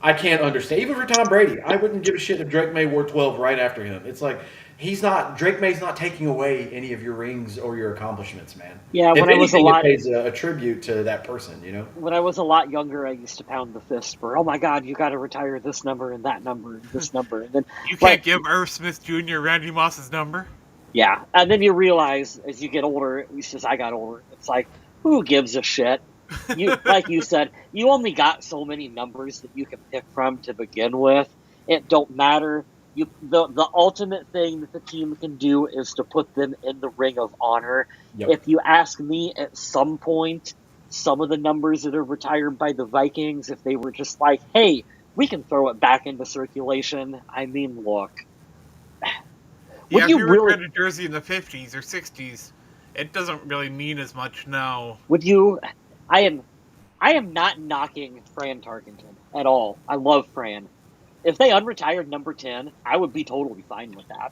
I can't understand. Even for Tom Brady, I wouldn't give a shit if Drake May wore 12 right after him. It's like, Drake May's not taking away any of your rings or your accomplishments, man. Yeah, If when I was a anything, it lot pays a tribute to that person, you know? when I was a lot younger, I used to pound the fist for, oh my God, you got to retire this number and that number and this number, and then You like can't give Irv Smith Jr. Randy Moss's number. yeah, and then you realize as you get older, at least as I got older, it's like who gives a shit? You like you said, you only got so many numbers that you can pick from to begin with. It don't matter. The ultimate thing that the team can do is to put them in the Ring of Honor. Yep. If you ask me, at some point, some of the numbers that are retired by the Vikings, if they were just like, hey, we can throw it back into circulation. I mean, look, Yeah, would if you you really? retired a jersey in the 50s or 60s, it doesn't really mean as much now. Would you? I am. I am not knocking Fran Tarkenton at all. I love Fran. If they unretired number 10, I would be totally fine with that.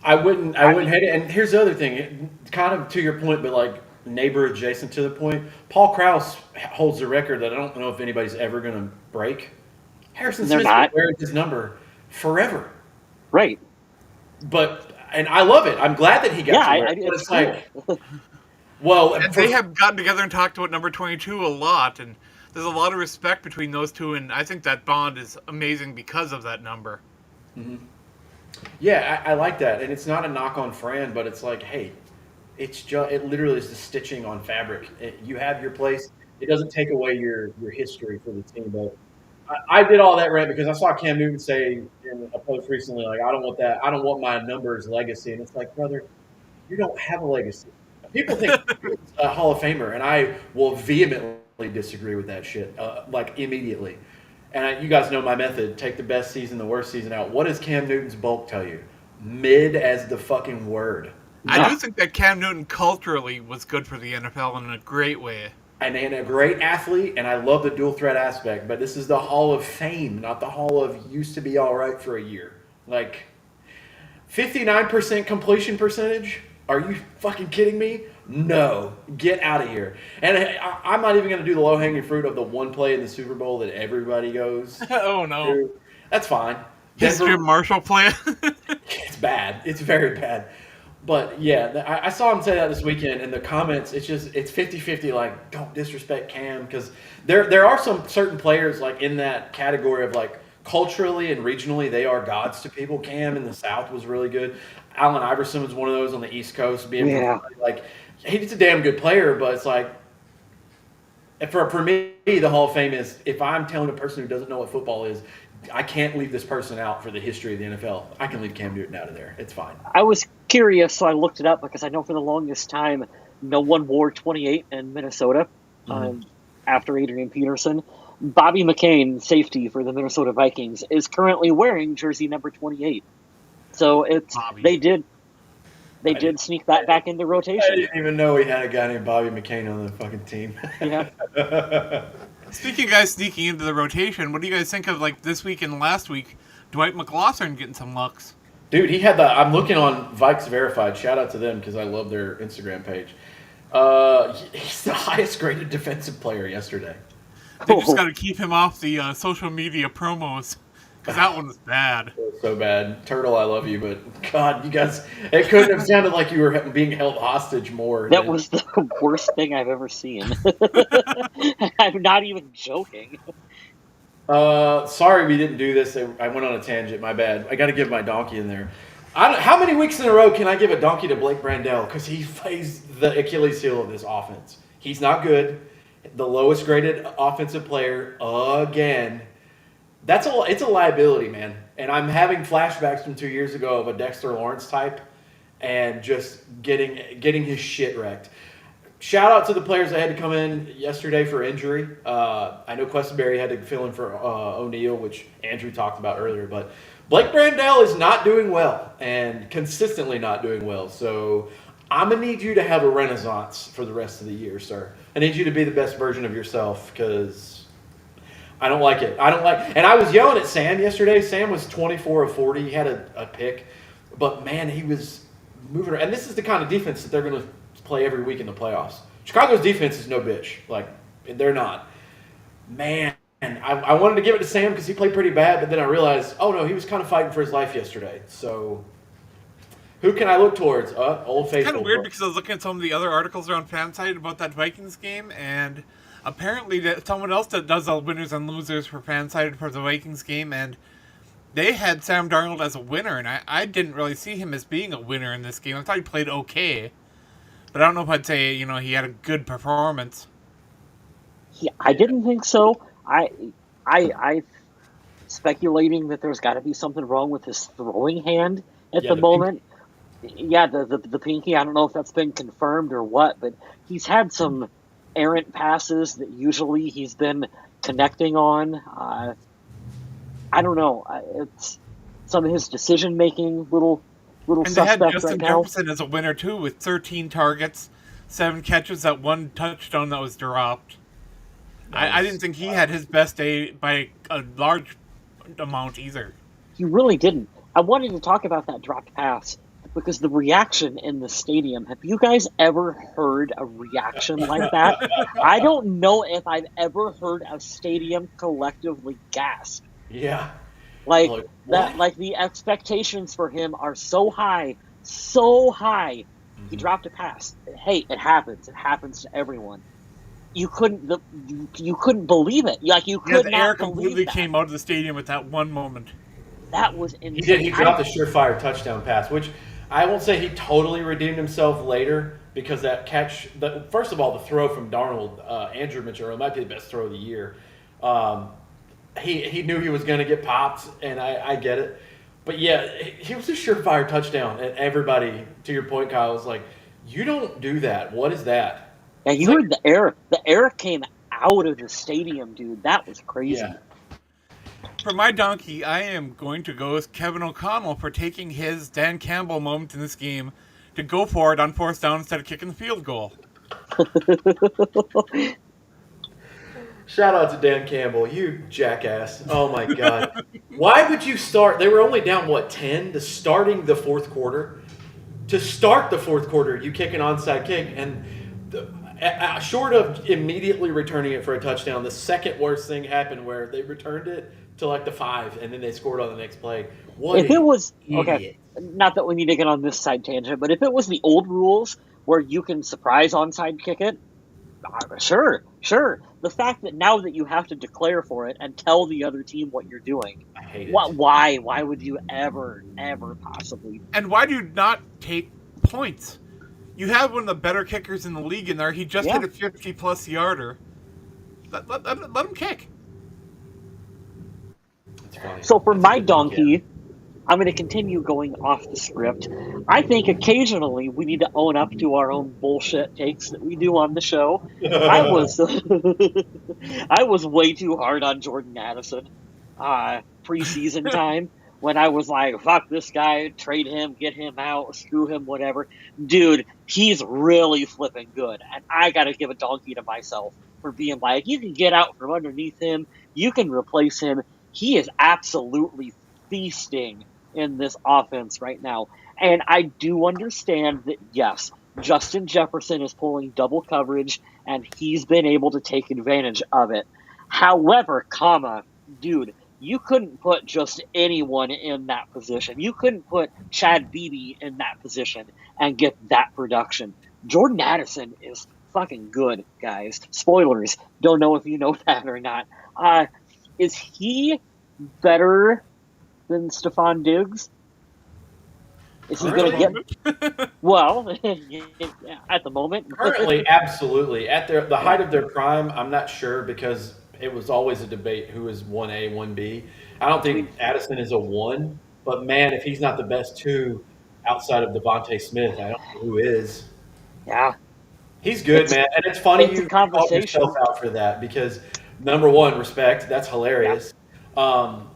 I wouldn't hate it. And here's the other thing, kind of to your point, but like neighbor adjacent to the point. Paul Krause holds a record that I don't know if anybody's ever going to break. Harrison They're Smith's been not. wearing his number forever, Right. and I love it. I'm glad that he got Yeah, to wear it. But it's it's cool. like, well, And they have gotten together and talked about number 22 a lot, and there's a lot of respect between those two, and I think that bond is amazing because of that number. yeah, I like that, and it's not a knock on Fran, but it's like, hey, it literally is the stitching on fabric. You have your place. It doesn't take away your history for the team, but I did all that rant because I saw Cam Newton say in a post recently, like, I don't want that. I don't want my numbers legacy. And it's like, brother, you don't have a legacy. People think he's a Hall of Famer, and I will vehemently disagree with that shit, like immediately. And you guys know my method. Take the best season, the worst season out. What does Cam Newton's bulk tell you? Mid as the fucking word. I do think that Cam Newton culturally was good for the NFL in a great way. And a great athlete, and I love the dual threat aspect, but this is the Hall of Fame, not the Hall of used to be all right for a year. Like, 59% completion percentage? Are you fucking kidding me? No. Get out of here. And I'm not even going to do the low-hanging fruit of the one play in the Super Bowl that everybody goes Oh no. through. That's fine. His Denver- Jim Marshall play. It's bad. It's very bad. But yeah, I saw him say that this weekend in the comments. It's 50-50. Like, don't disrespect Cam, because there are some certain players like in that category of like culturally and regionally they are gods to people. Cam in the South was really good. Allen Iverson was one of those on the East Coast. Being like, he's a damn good player, but it's like for me the Hall of Fame is if I'm telling a person who doesn't know what football is, I can't leave this person out for the history of the NFL. I can leave Cam Newton out of there. It's fine. I was curious, so I looked it up because I know for the longest time no one wore 28 in Minnesota after Adrian Peterson. Bobby McCain, safety for the Minnesota Vikings, is currently wearing jersey number 28. So they did sneak that back into I rotation. didn't even know we had a guy named Bobby McCain on the fucking team. Yeah. Speaking of guys sneaking into the rotation, what do you guys think of like this week and last week? Dwight McLaughlin getting some looks. Dude, he had I'm looking on Vikes Verified. Shout out to them because I love their Instagram page. He's the highest graded defensive player yesterday. They just got to keep him off the social media promos because that one was bad. So bad. Turtle, I love you, but God, you guys, it couldn't have sounded like you were being held hostage more. That was the worst thing I've ever seen. I'm not even joking. Sorry we didn't do this. I went on a tangent. My bad. I got to give my donkey in there. How many weeks in a row can I give a donkey to Blake Brandel? Because he plays the Achilles heel of this offense. He's not good. The lowest graded offensive player again. It's a liability, man. and I'm having flashbacks from 2 years ago of a Dexter Lawrence type, and just getting his shit wrecked. Shout out to the players that had to come in yesterday for injury. I know Questenberry had to fill in for O'Neal, which Andrew talked about earlier, but Blake Brandell is not doing well and consistently not doing well. So I'm going to need you to have a renaissance for the rest of the year, sir. I need you to be the best version of yourself because I don't like it. And I was yelling at Sam yesterday. Sam was 24 of 40. He had a pick, but man, he was moving around. And this is the kind of defense that they're going to play every week in the playoffs. Chicago's defense is no bitch. Like, they're not. Man, I wanted to give it to Sam because he played pretty bad, but then I realized, oh no, he was kind of fighting for his life yesterday. So who can I look towards? Old Faithful. It's kind of weird because I was looking at some of the other articles around Fansite about that Vikings game, and apparently someone else that does all winners and losers for Fansite for the Vikings game, and they had Sam Darnold as a winner, and I didn't really see him as being a winner in this game. I thought he played okay, but I don't know if I'd say, he had a good performance. Yeah, I didn't think so. I speculating that there's got to be something wrong with his throwing hand at the moment. Yeah, the pinky. I don't know if that's been confirmed or what, but he's had some errant passes that usually he's been connecting on. I don't know. It's some of his decision making little and suspect they had Justin right now. Jefferson as a winner too, with 13 targets, 7 catches, that 1 touchdown that was dropped. Nice. I didn't think he had his best day by a large amount either. He really didn't. I wanted to talk about that dropped pass because the reaction in the stadium. Have you guys ever heard a reaction like that? I don't know if I've ever heard a stadium collectively gasp. Yeah. Like that. Like the expectations for him are so high. Mm-hmm. He dropped a pass. Hey, it happens. It happens to everyone. You couldn't believe it. Like you could the not air believe completely that. came out of the stadium at that one moment. That was insane. He did. He dropped the surefire touchdown pass, which I won't say he totally redeemed himself later because that catch. First of all, the throw from Darnold, Andrew mentioned, might be the best throw of the year. He knew he was going to get popped, and I get it. But yeah, he was a surefire touchdown, and everybody, to your point, Kyle, was like, "You don't do that. What is that?" And you heard the air. The air came out of the stadium, dude. That was crazy. Yeah. For my donkey, I am going to go with Kevin O'Connell for taking his Dan Campbell moment in this game to go for it on 4th down instead of kicking the field goal. Shout out to Dan Campbell, you jackass. Oh my God. Why would you start? They were only down, 10 to starting the fourth quarter. To start the fourth quarter, you kick an onside kick, and short of immediately returning it for a touchdown, the second worst thing happened where they returned it to like the 5, and then they scored on the next play. If it was okay, not that we need to get on this side tangent, but if it was the old rules where you can surprise onside kick it, sure. The fact that now that you have to declare for it and tell the other team what you're doing, I hate it. Why would you ever possibly? And why do you not take points? You have one of the better kickers in the league in there. He just hit a 50-plus yarder. Let him kick. So for my donkey, I'm going to continue going off the script. I think occasionally we need to own up to our own bullshit takes that we do on the show. I was way too hard on Jordan Addison preseason time. When I was like, fuck this guy, trade him, get him out, screw him, whatever. Dude, he's really flipping good. And I got to give a donkey to myself for being like, you can get out from underneath him. You can replace him. He is absolutely feasting in this offense right now. And I do understand that, yes, Justin Jefferson is pulling double coverage, and he's been able to take advantage of it. However, dude, you couldn't put just anyone in that position. You couldn't put Chad Beebe in that position and get that production. Jordan Addison is fucking good, guys. Spoilers. Don't know if you know that or not. Is he better than Stephon Diggs? Is he going to get... Well, at the moment. Currently, absolutely. At the height of their prime, I'm not sure because it was always a debate who is 1A, 1B. I don't I mean, think Addison is a 1, but man, if he's not the best 2 outside of Devontae Smith, I don't know who is. yeah, He's good, it's man, and it's funny it's a you called yourself conversation. out for that because number 1, respect. That's Yeah, hilarious. Um,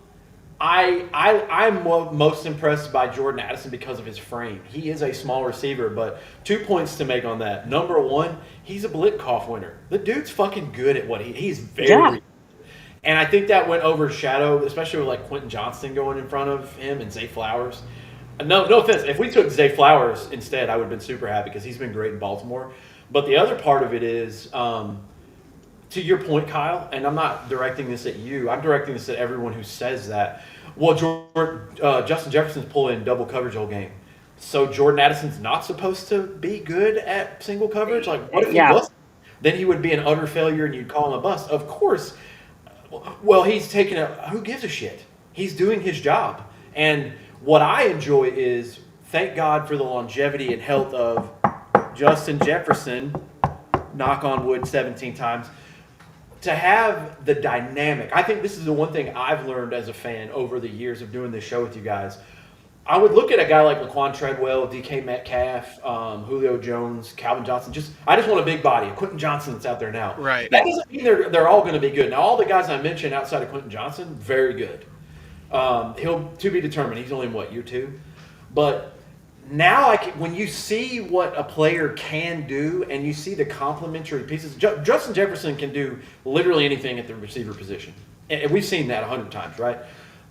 I'm most impressed by Jordan Addison because of his frame. He is a small receiver, but 2 points to make on that. Number 1, he's a Blitkoff winner. The dude's fucking good at what he's yeah, very. And I think that went overshadowed, especially with like Quentin Johnston going in front of him and Zay Flowers. No offense. If we took Zay Flowers instead, I would have been super happy because he's been great in Baltimore. But the other part of it is, to your point, Kyle, and I'm not directing this at you. I'm directing this at everyone who says that. Well, Justin Jefferson's pulling double coverage all game. So Jordan Addison's not supposed to be good at single coverage? Like, what if he yeah. was? Then he would be an utter failure and you'd call him a bust. Of course. Well, he's taking a. Who gives a shit? He's doing his job. And what I enjoy is thank God for the longevity and health of Justin Jefferson, knock on wood 17 times, to have the dynamic. I think this is the one thing I've learned as a fan over the years of doing this show with you guys. I would look at a guy like Laquan Treadwell, DK Metcalf, Julio Jones, Calvin Johnson. I just want a big body, a Quentin Johnson that's out there now. Right. That doesn't mean they're all going to be good. Now, all the guys I mentioned outside of Quentin Johnson, very good. He'll to be determined. He's only in year 2, but now when you see what a player can do and you see the complementary pieces, Justin Jefferson can do literally anything at the receiver position, and we've seen that 100 times, right?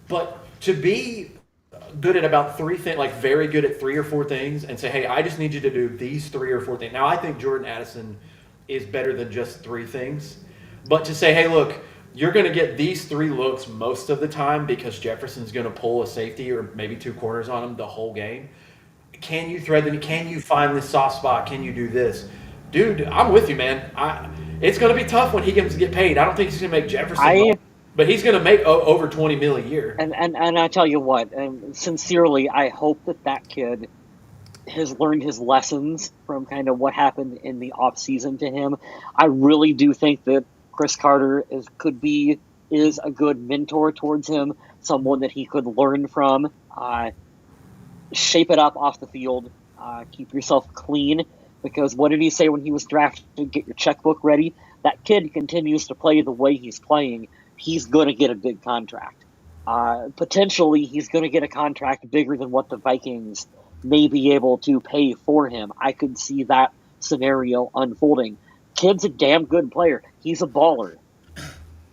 But to be good at about 3 things, like very good at 3 or 4 things, and say, hey, I just need you to do these 3 or 4 things. Now, I think Jordan Addison is better than just 3 things, but to say, hey, look, you're going to get these 3 looks most of the time because Jefferson's going to pull a safety or maybe 2 corners on him the whole game. Can you thread them? Can you find this soft spot? Can you do this? Dude, I'm with you, man. It's going to be tough when he gets to get paid. I don't think he's going to make Jefferson money, but he's going to make over $20 million a year. And I tell you what, and sincerely, I hope that kid has learned his lessons from kind of what happened in the off season to him. I really do think that Chris Carter is a good mentor towards him, someone that he could learn from. Shape it up off the field. Keep yourself clean, because what did he say when he was drafted? Get your checkbook ready. That kid continues to play the way he's playing. He's going to get a big contract. Potentially, he's going to get a contract bigger than what the Vikings may be able to pay for him. I could see that scenario unfolding. Kid's a damn good player. He's a baller.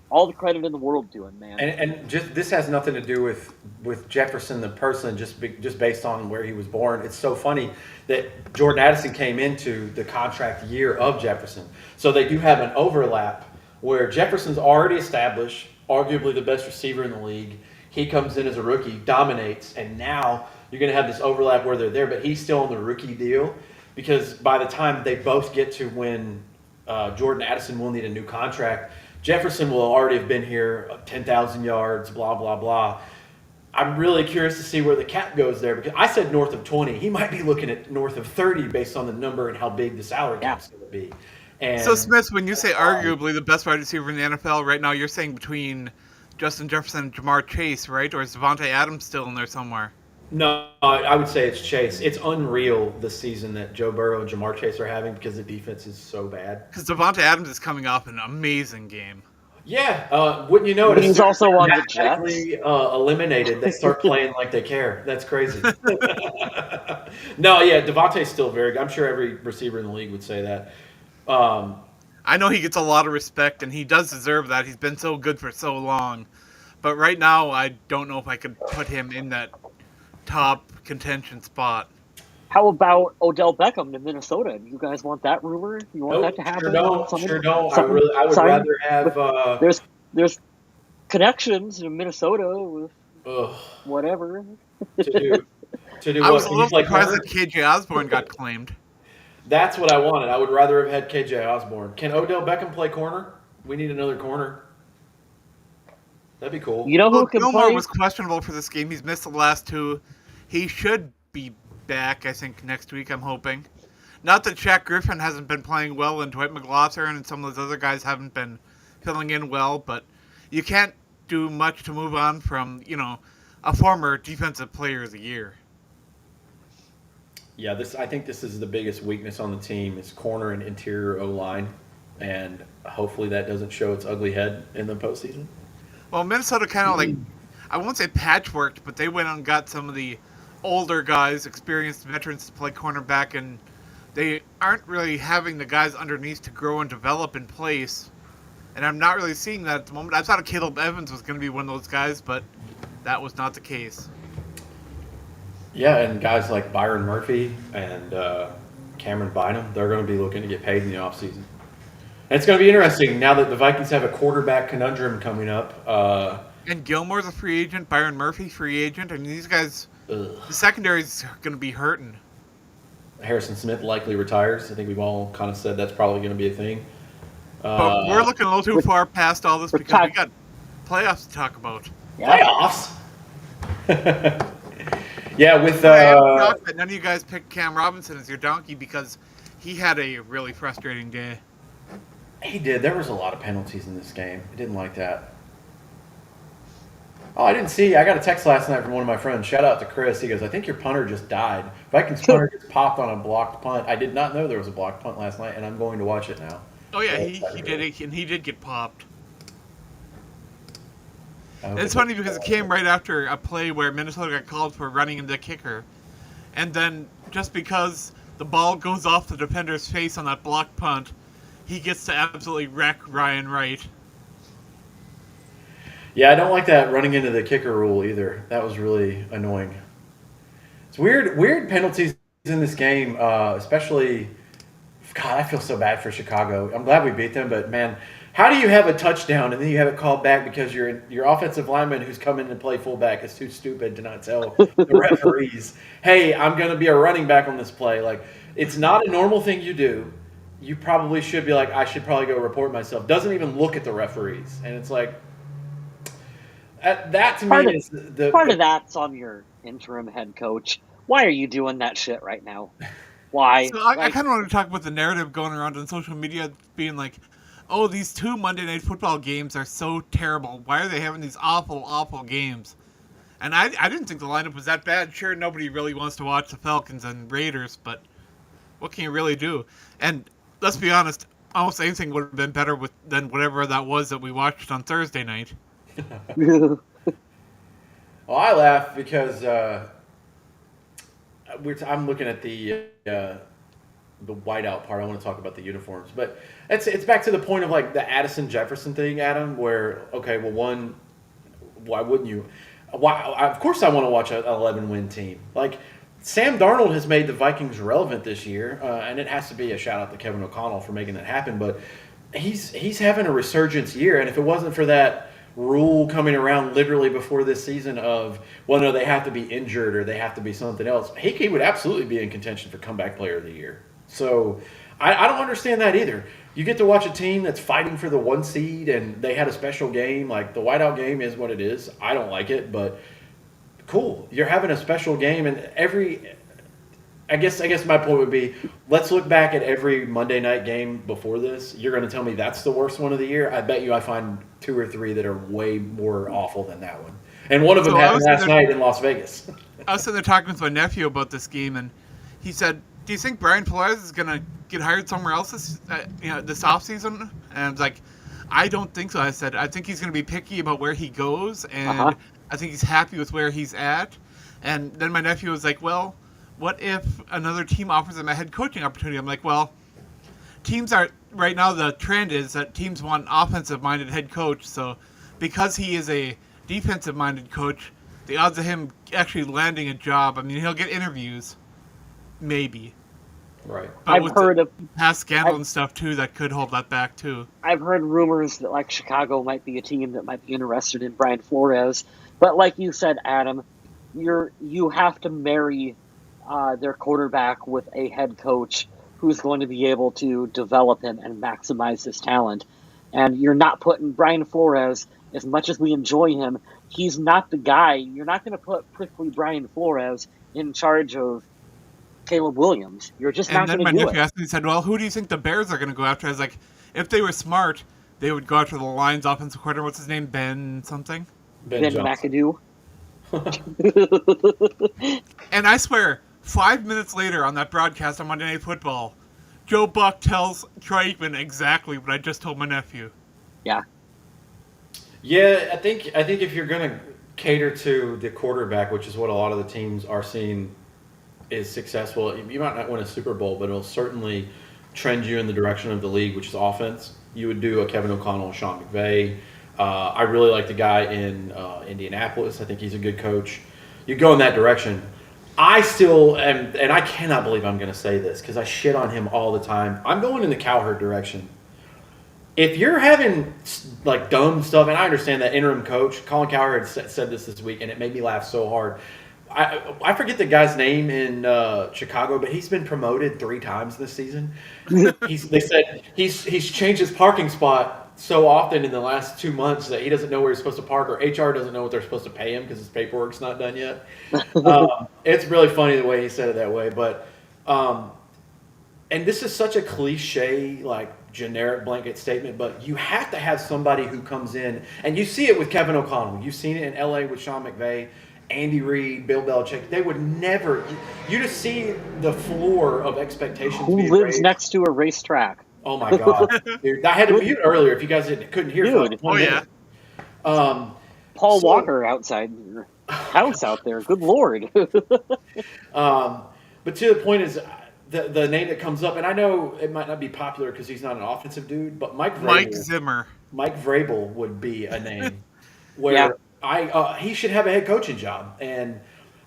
All the credit in the world to him, man. And just this has nothing to do with Jefferson the person, just based on where he was born. It's so funny that Jordan Addison came into the contract year of Jefferson, so they do have an overlap where Jefferson's already established, arguably the best receiver in the league. He comes in as a rookie, dominates, and now you're going to have this overlap where they're there, but he's still on the rookie deal, because by the time they both get to when Jordan Addison will need a new contract, Jefferson will already have been here, 10,000 yards, blah, blah, blah. I'm really curious to see where the cap goes there, because I said north of 20. He might be looking at north of 30 based on the number and how big the salary cap's going to be. And, So, Smith, when you say arguably the best wide receiver in the NFL right now, you're saying between Justin Jefferson and Jamar Chase, right? Or is Devontae Adams still in there somewhere? No, I would say it's Chase. It's unreal the season that Joe Burrow and Jamar Chase are having because the defense is so bad. Because Devontae Adams is coming off an amazing game. Yeah, wouldn't you know it? He's also on the Jets. Eliminated. They start playing like they care. That's crazy. No, yeah, Devontae's still very good. I'm sure every receiver in the league would say that. I know he gets a lot of respect, and he does deserve that. He's been so good for so long. But right now, I don't know if I could put him in that top contention spot. How about Odell Beckham to Minnesota? Do you guys want that rumor? You want that to happen? Sure don't. I would rather have. There's connections in Minnesota with whatever. To do I what? was a Can you little play surprised corner? that KJ Osborne got claimed. That's what I wanted. I would rather have had KJ Osborne. Can Odell Beckham play corner? We need another corner. That'd be cool. You know who Well, can Gilmore play? was questionable for this game. He's missed the last 2. He should be back, I think, next week, I'm hoping. Not that Shaq Griffin hasn't been playing well, and Dwight McLaughlin and some of those other guys haven't been filling in well, but you can't do much to move on from, a former defensive player of the year. Yeah, I think this is the biggest weakness on the team is corner and interior O line, and hopefully that doesn't show its ugly head in the postseason. Well, Minnesota kind of I won't say patchworked, but they went and got some of the older guys, experienced veterans to play cornerback, and they aren't really having the guys underneath to grow and develop in place. And I'm not really seeing that at the moment. I thought Caleb Evans was going to be one of those guys, but that was not the case. Yeah, and guys like Byron Murphy and Cameron Bynum, they're going to be looking to get paid in the offseason. And it's going to be interesting now that the Vikings have a quarterback conundrum coming up. And Gilmore's a free agent, Byron Murphy, free agent. I mean, these guys, The secondary's going to be hurting. Harrison Smith likely retires. I think we've all kind of said that's probably going to be a thing. But we're looking a little too far past all this because we got playoffs to talk about. Playoffs? Yeah, with none of you guys picked Cam Robinson as your donkey because he had a really frustrating day. He did. There was a lot of penalties in this game. I didn't like that. Oh, I didn't see. I got a text last night from one of my friends. Shout out to Chris. He goes, I think your punter just died. Vikings punter gets popped on a blocked punt. I did not know there was a blocked punt last night, and I'm going to watch it now. Oh, yeah, he did it, and he did get popped. And it's funny because it came right after a play where Minnesota got called for running into the kicker. And then just because the ball goes off the defender's face on that blocked punt, he gets to absolutely wreck Ryan Wright. Yeah, I don't like that running into the kicker rule either. That was really annoying. It's weird penalties in this game, especially. God, I feel so bad for Chicago. I'm glad we beat them, but man, how do you have a touchdown and then you have it called back because your offensive lineman who's coming to play fullback is too stupid to not tell the referees, hey, I'm going to be a running back on this play. Like, it's not a normal thing you do. You probably should be like, I should probably go report myself. Doesn't even look at the referees. And it's like, that to me is part of that's on your interim head coach. Why are you doing that shit right now? Why? So I kind of want to talk about the narrative going around on social media being like, oh, these 2 Monday Night Football games are so terrible. Why are they having these awful, awful games? And I didn't think the lineup was that bad. Sure, nobody really wants to watch the Falcons and Raiders, but what can you really do? And let's be honest, almost anything would have been better than whatever that was that we watched on Thursday night. Well, I laugh because I'm looking at the whiteout part. I want to talk about the uniforms, but it's back to the point of like the Addison Jefferson thing, Adam. Where okay, well, one, why wouldn't you? Why? Of course, I want to watch an 11-win team. Like Sam Darnold has made the Vikings relevant this year, and it has to be a shout out to Kevin O'Connell for making that happen. But he's having a resurgence year, and if it wasn't for that rule coming around literally before this season of, well, no, they have to be injured or they have to be something else, he would absolutely be in contention for comeback player of the year. So I don't understand that either. You get to watch a team that's fighting for the 1 seed and they had a special game. Like the whiteout game is what it is. I don't like it, but cool. You're having a special game, and I guess my point would be, let's look back at every Monday night game before this. You're going to tell me that's the worst one of the year? I bet you I find 2 or 3 that are way more awful than that one. And one of them happened last night in Las Vegas. I was sitting there talking with my nephew about this game, and he said, do you think Brian Flores is going to get hired somewhere else this offseason? And I was like, I don't think so. I said, I think he's going to be picky about where he goes, and I think he's happy with where he's at. And then my nephew was like, well, what if another team offers him a head coaching opportunity? I'm like, well, teams are right now. The trend is that teams want an offensive-minded head coach. So, because he is a defensive-minded coach, the odds of him actually landing a job, I mean, he'll get interviews, maybe. Right. But I've heard of past scandal and stuff too that could hold that back too. I've heard rumors that like Chicago might be a team that might be interested in Brian Flores, but like you said, Adam, you have to marry their quarterback with a head coach who's going to be able to develop him and maximize his talent. And you're not putting Brian Flores, as much as we enjoy him, he's not the guy. You're not going to put prickly Brian Flores in charge of Caleb Williams. You're just not going to do it. And then my nephew asked me, he said, well, who do you think the Bears are going to go after? I was like, if they were smart, they would go after the Lions offensive coordinator. What's his name? Ben something? Ben Johnson. McAdoo. And I swear, 5 minutes later on that broadcast on Monday Night Football, Joe Buck tells Troy Aikman exactly what I just told my nephew. Yeah. Yeah, I think if you're going to cater to the quarterback, which is what a lot of the teams are seeing is successful, you might not win a Super Bowl, but it'll certainly trend you in the direction of the league, which is offense. You would do a Kevin O'Connell and Sean McVay. I really like the guy in Indianapolis. I think he's a good coach. You go in that direction. I still am, and I cannot believe I'm going to say this because I shit on him all the time. I'm going in the Cowherd direction. If you're having like dumb stuff, and I understand that interim coach Colin Cowherd said this week, and it made me laugh so hard. I forget the guy's name in Chicago, but he's been promoted 3 times this season. They said he's changed his parking spot so often in the last 2 months that he doesn't know where he's supposed to park, or HR doesn't know what they're supposed to pay him because his paperwork's not done yet. It's really funny the way he said it that way, but and this is such a cliche, like generic blanket statement, but you have to have somebody who comes in, and you see it with Kevin O'Connell. You've seen it in LA with Sean McVay, Andy Reid, Bill Belichick. They would never. You just see the floor of expectations. Who lives raised. next to a racetrack? Oh my god! Dude, I had to mute earlier. If you guys couldn't hear, Dude. For like 1 minute. Paul Walker outside your house out there. Good lord. But to the point is. The name that comes up, and I know it might not be popular because he's not an offensive dude, but Mike Zimmer. Mike Vrabel would be a name where he should have a head coaching job. And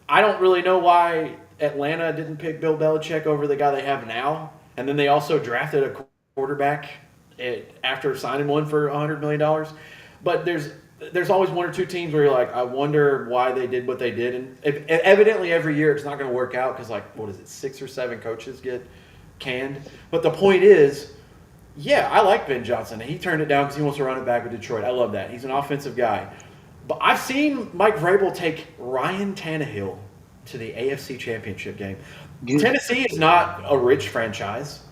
I don't really know why Atlanta didn't pick Bill Belichick over the guy they have now. And then they also drafted a quarterback after signing one for $100 million. But there's always 1 or 2 teams where you're like, I wonder why they did what they did. And evidently every year it's not going to work out because, like, what is it, 6 or 7 coaches get canned. But the point is, yeah, I like Ben Johnson. He turned it down because he wants to run it back with Detroit. I love that. He's an offensive guy. But I've seen Mike Vrabel take Ryan Tannehill to the AFC Championship game. Tennessee is not a rich franchise.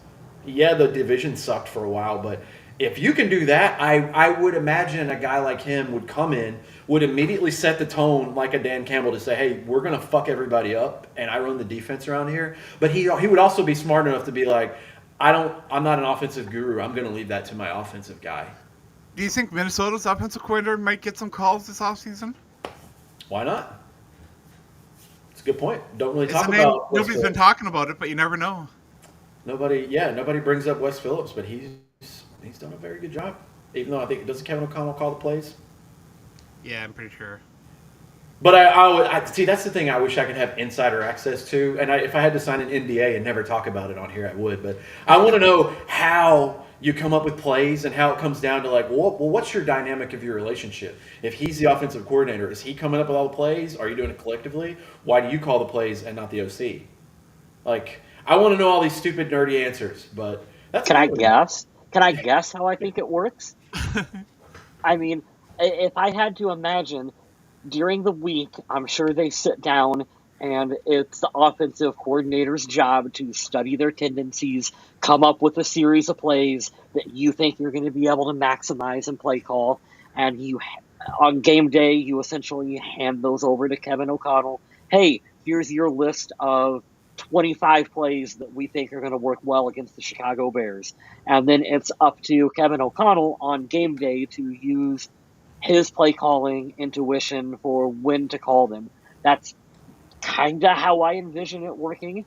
Yeah, the division sucked for a while, but if you can do that, I would imagine a guy like him would come in, would immediately set the tone like a Dan Campbell to say, hey, we're going to fuck everybody up, and I run the defense around here. But he would also be smart enough to be like, I'm not an offensive guru. I'm going to leave that to my offensive guy. Do you think Minnesota's offensive coordinator might get some calls this offseason? Why not? It's a good point. Don't really talk about nobody's been talking about it, but you never know. Nobody brings up Wes Phillips, but he's done a very good job. Even though I think, doesn't Kevin O'Connell call the plays? Yeah, I'm pretty sure. But I see, that's the thing I wish I could have insider access to. And if I had to sign an NDA and never talk about it on here, I would. But I want to know how you come up with plays and how it comes down to, like, well, what's your dynamic of your relationship? If he's the offensive coordinator, is he coming up with all the plays? Are you doing it collectively? Why do you call the plays and not the OC? Like, I want to know all these stupid, nerdy answers. But that's Can I guess? Can I guess how I think it works? I mean, if I had to imagine, during the week, I'm sure they sit down and it's the offensive coordinator's job to study their tendencies, come up with a series of plays that you think you're going to be able to maximize and play call. And on game day, you essentially hand those over to Kevin O'Connell. Hey, here's your list of 25 plays that we think are going to work well against the Chicago Bears. And then it's up to Kevin O'Connell on game day to use his play calling intuition for when to call them. That's kind of how I envision it working.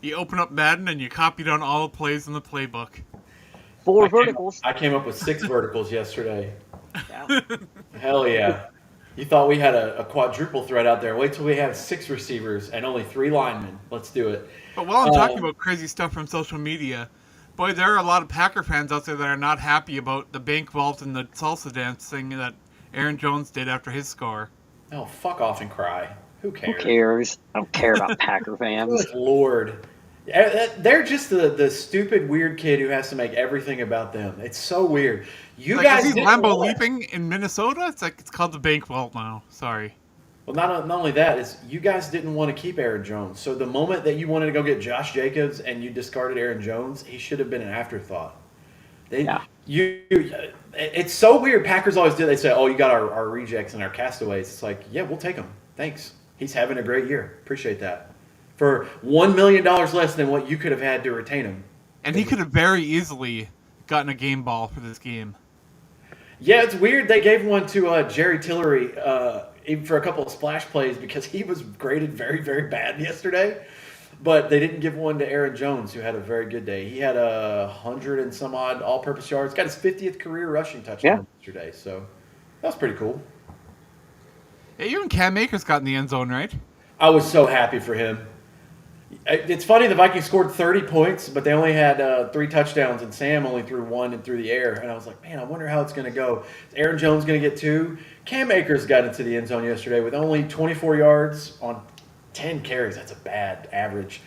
You open up Madden and you copy down all the plays in the playbook. 4 verticals. I came up with 6 verticals yesterday. Yeah. Hell yeah. You thought we had a quadruple threat out there. Wait till we have 6 receivers and only 3 linemen. Let's do it. But while I'm talking about crazy stuff from social media, boy, there are a lot of Packer fans out there that are not happy about the bank vault and the salsa dancing that Aaron Jones did after his score. Oh, fuck off and cry. Who cares? Who cares? I don't care about Packer fans. Good Lord. They're just the stupid, weird kid who has to make everything about them. It's so weird. You guys is he didn't Lambo want- leaping in Minnesota? It's called the bank vault now. Sorry. Well, not only that, is you guys didn't want to keep Aaron Jones. So the moment that you wanted to go get Josh Jacobs and you discarded Aaron Jones, he should have been an afterthought. It's so weird. Packers always do. They say, "Oh, you got our rejects and our castaways." It's like, yeah, we'll take him. Thanks. He's having a great year. Appreciate that. For $1 million less than what you could have had to retain him. And he could have very easily gotten a game ball for this game. Yeah, it's weird. They gave one to Jerry Tillery even for a couple of splash plays because he was graded very, very bad yesterday. But they didn't give one to Aaron Jones, who had a very good day. He had 100 and some odd all-purpose yards. Got his 50th career rushing touchdown yesterday. So that was pretty cool. Yeah, even Cam Akers got in the end zone, right? I was so happy for him. It's funny, the Vikings scored 30 points, but they only had 3 touchdowns, and Sam only threw 1 and through the air. And I was like, man, I wonder how it's going to go. Is Aaron Jones going to get 2? Cam Akers got into the end zone yesterday with only 24 yards on 10 carries. That's a bad average.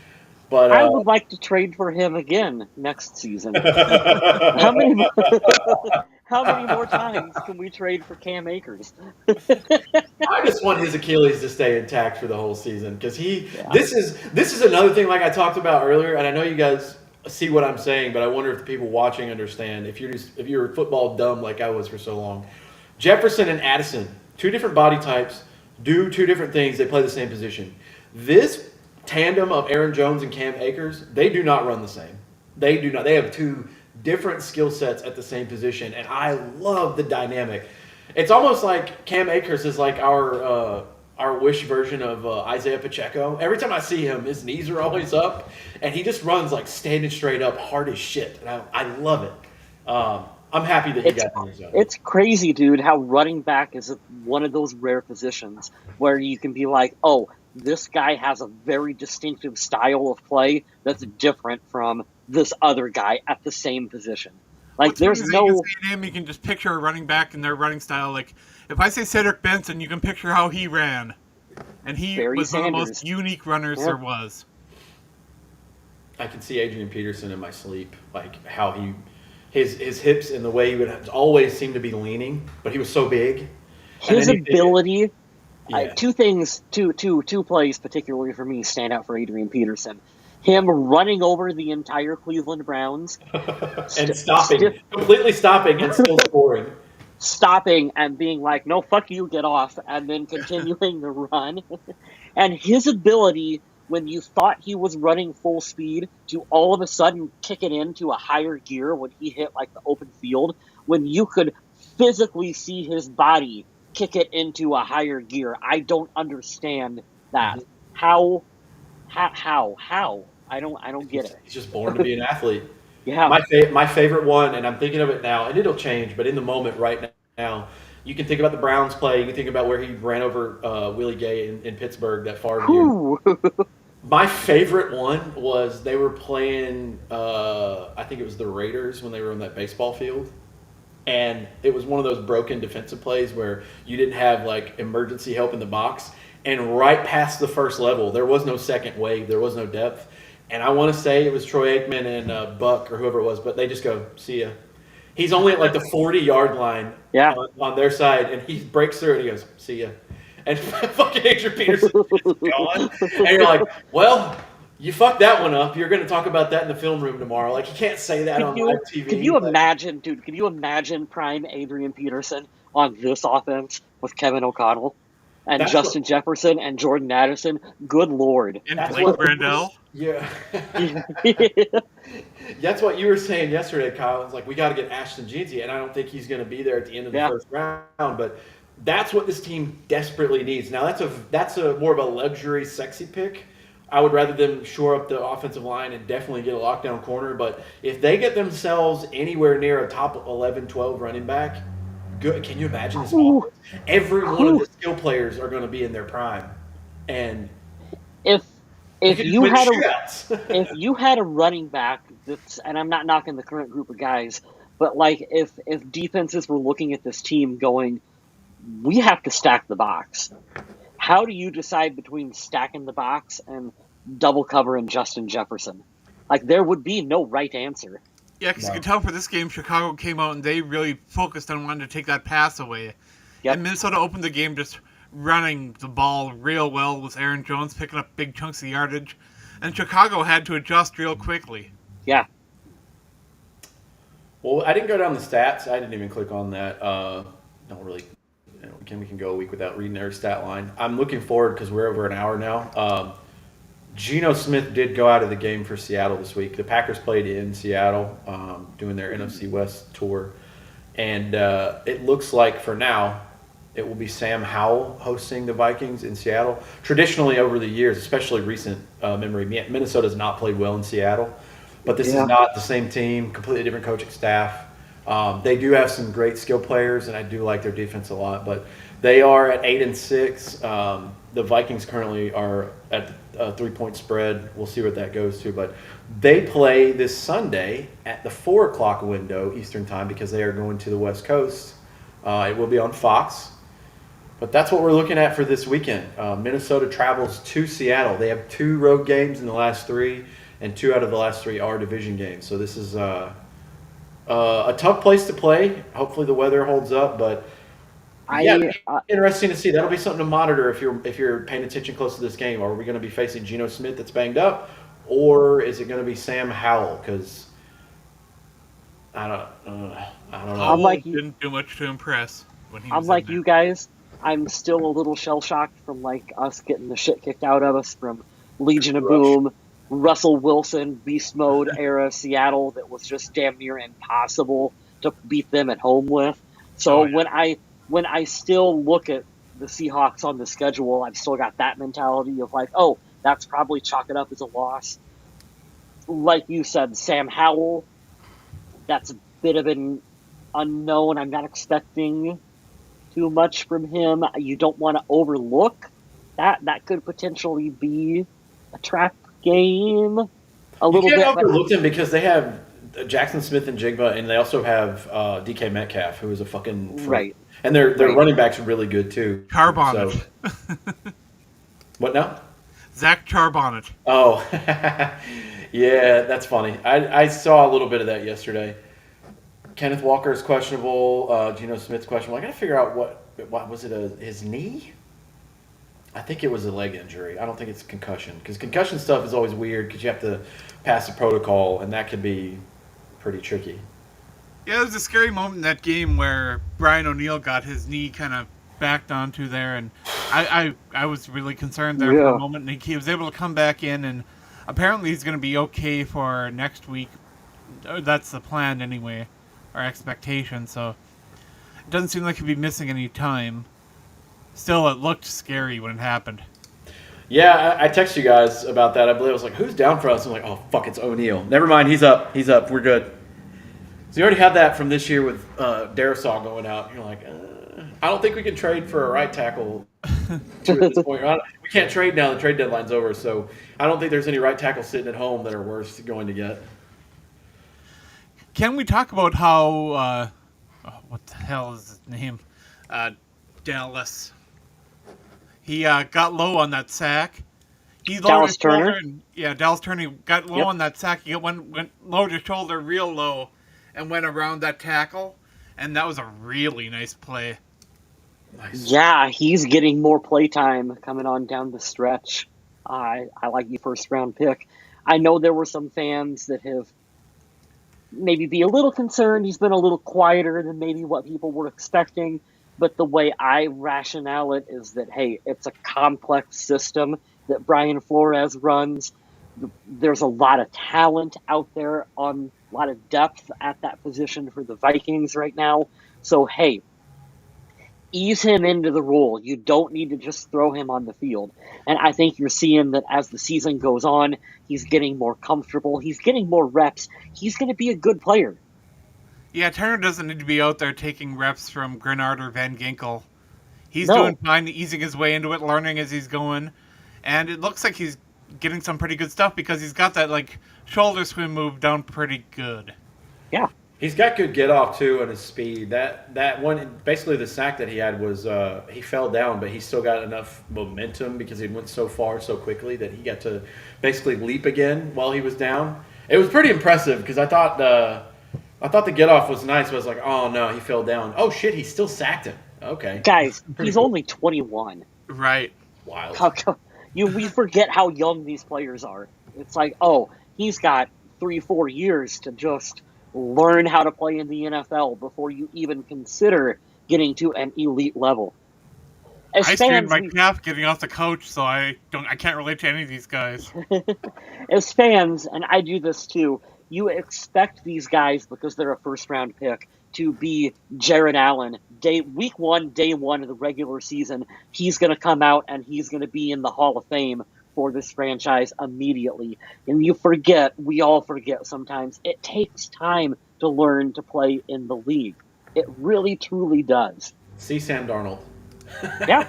But I would like to trade for him again next season. How many more times can we trade for Cam Akers? I just want his Achilles to stay intact for the whole season because this is another thing like I talked about earlier, and I know you guys see what I'm saying, but I wonder if the people watching understand if you're football dumb like I was for so long. Jefferson and Addison, 2 different body types, do 2 different things. They play the same position. This tandem of Aaron Jones and Cam Akers, they do not run the same. They do not. They have 2 different skill sets at the same position, and I love the dynamic. It's almost like Cam Akers is like our wish version of Isaiah Pacheco. Every time I see him, his knees are always up, and he just runs like standing straight up, hard as shit. And I love it. I'm happy that he got in the zone. It's crazy, dude, how running back is one of those rare positions where you can be like, oh, this guy has a very distinctive style of play that's different from this other guy at the same position. Like, there's no... You say name, you can just picture a running back and their running style. Like, if I say Cedric Benson, you can picture how he ran. And he Barry was one of the Sanders. most unique runners there was. I can see Adrian Peterson in my sleep, like how his hips and the way he would always seem to be leaning, but he was so big. His ability... Yeah. 2 things, two plays particularly for me stand out for Adrian Peterson. Him running over the entire Cleveland Browns. And completely stopping and still scoring. Stopping and being like, no, fuck you, get off, and then continuing the run. And his ability, when you thought he was running full speed, to all of a sudden kick it into a higher gear when he hit like the open field, when you could physically see his body kick it into a higher gear. I don't understand that. How? I don't get it. He's just born to be an athlete. Yeah. My favorite one, and I'm thinking of it now, and it'll change, but in the moment right now, you can think about the Browns play. You can think about where he ran over Willie Gay in Pittsburgh that far view. My favorite one was they were playing, I think it was the Raiders when they were on that baseball field. And it was one of those broken defensive plays where you didn't have like emergency help in the box. And right past the first level, there was no second wave. There was no depth. And I want to say it was Troy Aikman and Buck or whoever it was, but they just go, see ya. He's only at like the 40-yard line on their side, and he breaks through and he goes, see ya. And fucking Adrian Peterson is gone. And you're like, well, you fucked that one up. You're going to talk about that in the film room tomorrow. Like, you can't say that on live TV. Can you imagine, dude? Can you imagine prime Adrian Peterson on this offense with Kevin O'Connell and Justin Jefferson and Jordan Addison? Good Lord. And Blake Brandel. Yeah. That's what you were saying yesterday, Kyle. It's like, we got to get Ashton Jeanty, and I don't think he's going to be there at the end of the first round. But that's what this team desperately needs. Now, that's a more of a luxury, sexy pick. I would rather them shore up the offensive line and definitely get a lockdown corner. But if they get themselves anywhere near a top 11, 12 running back, good. Can you imagine this offense? Every one of the skill players are going to be in their prime. And if you had a running back that's, and I'm not knocking the current group of guys, but like if defenses were looking at this team going, we have to stack the box. How do you decide between stacking the box and double covering Justin Jefferson? Like, there would be no right answer. Yeah, because you can tell for this game, Chicago came out and they really focused on wanting to take that pass away. Yep. And Minnesota opened the game just running the ball real well with Aaron Jones picking up big chunks of yardage. And Chicago had to adjust real quickly. Yeah. Well, I didn't go down the stats. I didn't even click on that. Don't really. We can go a week without reading their stat line. I'm looking forward because we're over an hour now. Geno Smith did go out of the game for Seattle this week. The Packers played in Seattle, doing their NFC West tour, and it looks like for now it will be Sam Howell hosting the Vikings in Seattle. Traditionally, over the years, especially recent memory, Minnesota's not played well in Seattle, but this is not the same team. Completely different coaching staff. They do have some great skill players, and I do like their defense a lot. But they are at 8-6. The Vikings currently are at a 3-point spread. We'll see what that goes to. But they play this Sunday at the 4 o'clock window Eastern time because they are going to the West Coast. It will be on Fox. But that's what we're looking at for this weekend. Minnesota travels to Seattle. They have 2 road games in the last 3, and 2 out of the last 3 are division games. So this is a tough place to play. Hopefully the weather holds up, but interesting to see. That'll be something to monitor if you're paying attention close to this game. Are we going to be facing Geno Smith that's banged up, or is it going to be Sam Howell? Because I don't know. Howell didn't do much to impress when he was I'm like you guys. I'm still a little shell shocked from like us getting the shit kicked out of us from Legion of Boom, Russell Wilson, Beast Mode era Seattle that was just damn near impossible to beat them at home with. So when I still look at the Seahawks on the schedule, I've still got that mentality of like, oh, that's probably chalk it up as a loss. Like you said, Sam Howell, that's a bit of an unknown. I'm not expecting too much from him. You don't want to overlook that. That could potentially be a trap game a little bit. You can't overlook them because they have Jackson Smith and Jigba, and they also have DK Metcalf, who is a fucking freak. Right. And their running backs are really good too. Charbonnet. So. What now? Zach Charbonnet. Oh, yeah, that's funny. I saw a little bit of that yesterday. Kenneth Walker is questionable. Geno Smith's questionable. I got to figure out what was it? His knee? I think it was a leg injury. I don't think it's concussion because concussion stuff is always weird because you have to pass the protocol, and that can be pretty tricky. Yeah, there was a scary moment in that game where Brian O'Neill got his knee kind of backed onto there, and I was really concerned there for a moment, and he was able to come back in, and apparently he's going to be okay for next week. That's the plan anyway, our expectation, so it doesn't seem like he'll be missing any time. Still, it looked scary when it happened. Yeah, I texted you guys about that. I believe I was like, who's down for us? I'm like, oh, fuck, it's O'Neill. Never mind, he's up. We're good. So you already had that from this year with Darisaw going out. You're like, I don't think we can trade for a right tackle at this point. We can't trade now. The trade deadline's over. So I don't think there's any right tackles sitting at home that are worth going to get. Can we talk about how, what the hell is his name? Dallas. He got low on that sack. He Dallas Turner? Dallas Turner got low on that sack. He went lowered his shoulder real low and went around that tackle, and that was a really nice play. Nice. Yeah, he's getting more playtime coming on down the stretch. I like the first-round pick. I know there were some fans that have maybe be a little concerned. He's been a little quieter than maybe what people were expecting. But the way I rationale it is that, hey, it's a complex system that Brian Flores runs. There's a lot of talent out there, on a lot of depth at that position for the Vikings right now. So, hey, ease him into the role. You don't need to just throw him on the field. And I think you're seeing that as the season goes on, he's getting more comfortable. He's getting more reps. He's going to be a good player. Yeah, Turner doesn't need to be out there taking reps from Grenard or Van Ginkel. He's doing fine, easing his way into it, learning as he's going. And it looks like he's getting some pretty good stuff because he's got that shoulder swim move down pretty good. Yeah. He's got good get off too and his speed. That one, basically the sack that he had was he fell down, but he still got enough momentum because he went so far so quickly that he got to basically leap again while he was down. It was pretty impressive because I thought the get off was nice, but I was like, oh no, he fell down. Oh shit, he still sacked him. Okay, guys, he's only 21. Right. Wild. We forget how young these players are. It's like, oh, he's got 3-4 years to just Learn how to play in the NFL before you even consider getting to an elite level. As I strained fans, my we calf getting off the couch, so I can't relate to any of these guys. as fans, and I do this too, you expect these guys, because they're a first round pick, to be Jared Allen. Week one, day one of the regular season, he's going to come out and he's going to be in the Hall of Fame for this franchise immediately. And we all forget sometimes, it takes time to learn to play in the league. It really, truly does. See Sam Darnold. Yeah,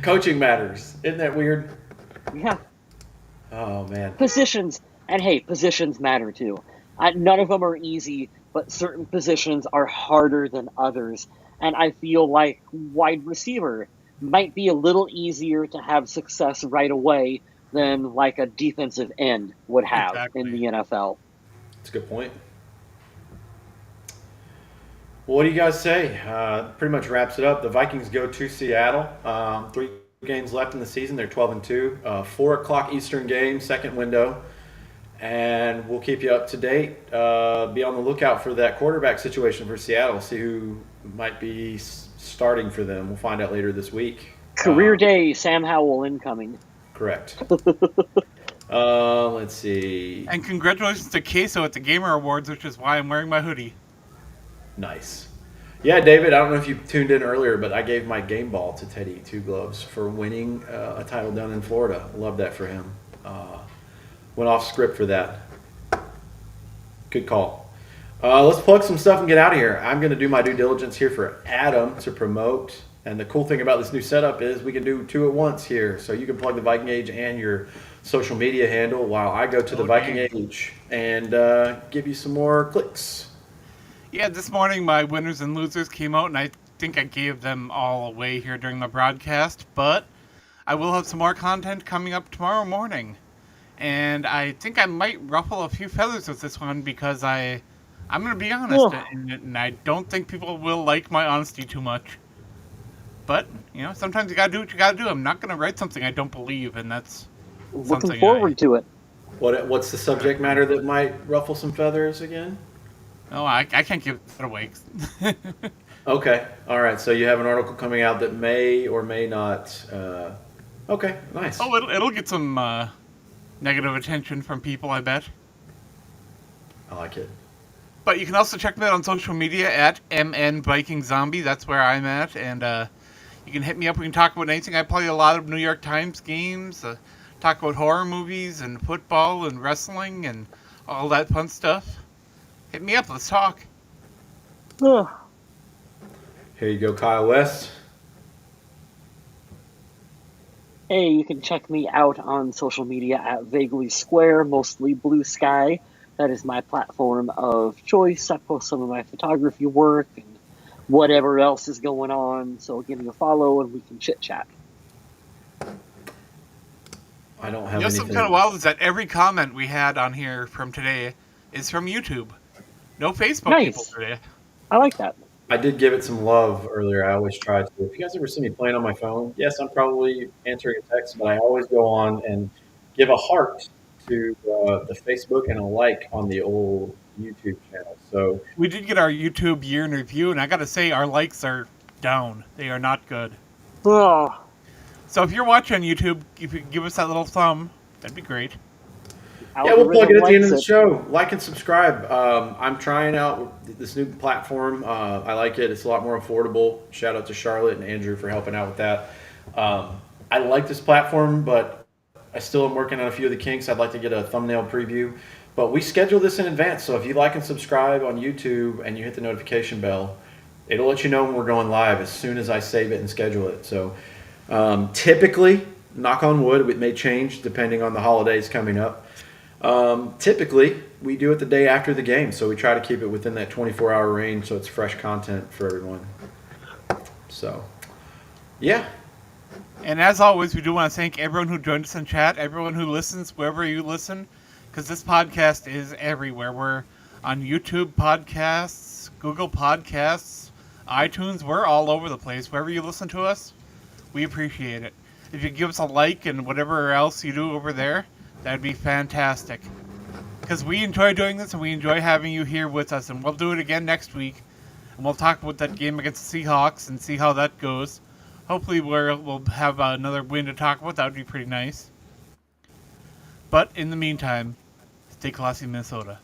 Coaching matters. Isn't that weird? yeah. Oh man. Positions, and hey, positions matter too. None of them are easy, but certain positions are harder than others. And I feel like wide receiver might be a little easier to have success right away than like a defensive end would have in Exactly. the NFL. That's a good point. Well, what do you guys say? Pretty much wraps it up. The Vikings go to Seattle. 3 games left in the season. They're 12-2. 4 o'clock Eastern game, second window, and we'll keep you up to date. Be on the lookout for that quarterback situation for Seattle. See who might be starting for them. We'll find out later this week. Career day, Sam Howell incoming. Correct. Let's see. And congratulations to Queso at the Gamer Awards, which is why I'm wearing my hoodie. Nice. Yeah, David, I don't know if you tuned in earlier, but I gave my game ball to Teddy Two Gloves for winning a title down in Florida. Love that for him. Went off script for that. Good call. Let's plug some stuff and get out of here. I'm going to do my due diligence here for Adam to promote. And the cool thing about this new setup is we can do two at once here. So you can plug the Viking Age and your social media handle while I go to the Viking Age and give you some more clicks. Yeah, this morning my winners and losers came out, and I think I gave them all away here during the broadcast, but I will have some more content coming up tomorrow morning. And I think I might ruffle a few feathers with this one because I'm going to be honest, and I don't think people will like my honesty too much. But, sometimes you got to do what you got to do. I'm not going to write something I don't believe, and that's Looking forward to it. What's the subject matter that might ruffle some feathers again? Oh, I can't give that away. Okay. All right. So you have an article coming out that may or may not. Okay. Nice. Oh, it'll get some negative attention from people, I bet. I like it. But you can also check me out on social media at MNVikingZombie. That's where I'm at. And you can hit me up. We can talk about anything. I play a lot of New York Times games. Talk about horror movies and football and wrestling and all that fun stuff. Hit me up. Let's talk. Here you go, Kyle West. Hey, you can check me out on social media at Vaguely Square, mostly Blue Sky. That is my platform of choice. I post some of my photography work and whatever else is going on. So give me a follow and we can chit chat. I don't have anything. Something kind of wild is that every comment we had on here from today is from YouTube. No Facebook people today. I like that. I did give it some love earlier. I always try to. If you guys ever see me playing on my phone, yes, I'm probably answering a text, but I always go on and give a heart to the Facebook and a like on the old YouTube channel. So we did get our YouTube year in review, and I got to say our likes are down. They are not good. Oh. So if you're watching YouTube, if you give us that little thumb, that'd be great. Yeah, we'll plug it at the end of the show. Like and subscribe. I'm trying out this new platform. I like it. It's a lot more affordable. Shout out to Charlotte and Andrew for helping out with that. I like this platform, but I still am working on a few of the kinks. I'd like to get a thumbnail preview. But we schedule this in advance. So if you like and subscribe on YouTube and you hit the notification bell, it'll let you know when we're going live as soon as I save it and schedule it. So typically, knock on wood, it may change depending on the holidays coming up. Typically, we do it the day after the game, so we try to keep it within that 24-hour range so it's fresh content for everyone. So, yeah. And as always, we do want to thank everyone who joined us in chat, everyone who listens, wherever you listen, because this podcast is everywhere. We're on YouTube podcasts, Google Podcasts, iTunes. We're all over the place. Wherever you listen to us, we appreciate it. If you give us a like and whatever else you do over there, that'd be fantastic. because we enjoy doing this and we enjoy having you here with us. And we'll do it again next week. And we'll talk about that game against the Seahawks and see how that goes. Hopefully we'll have another win to talk about. That would be pretty nice. But in the meantime, stay classy, Minnesota.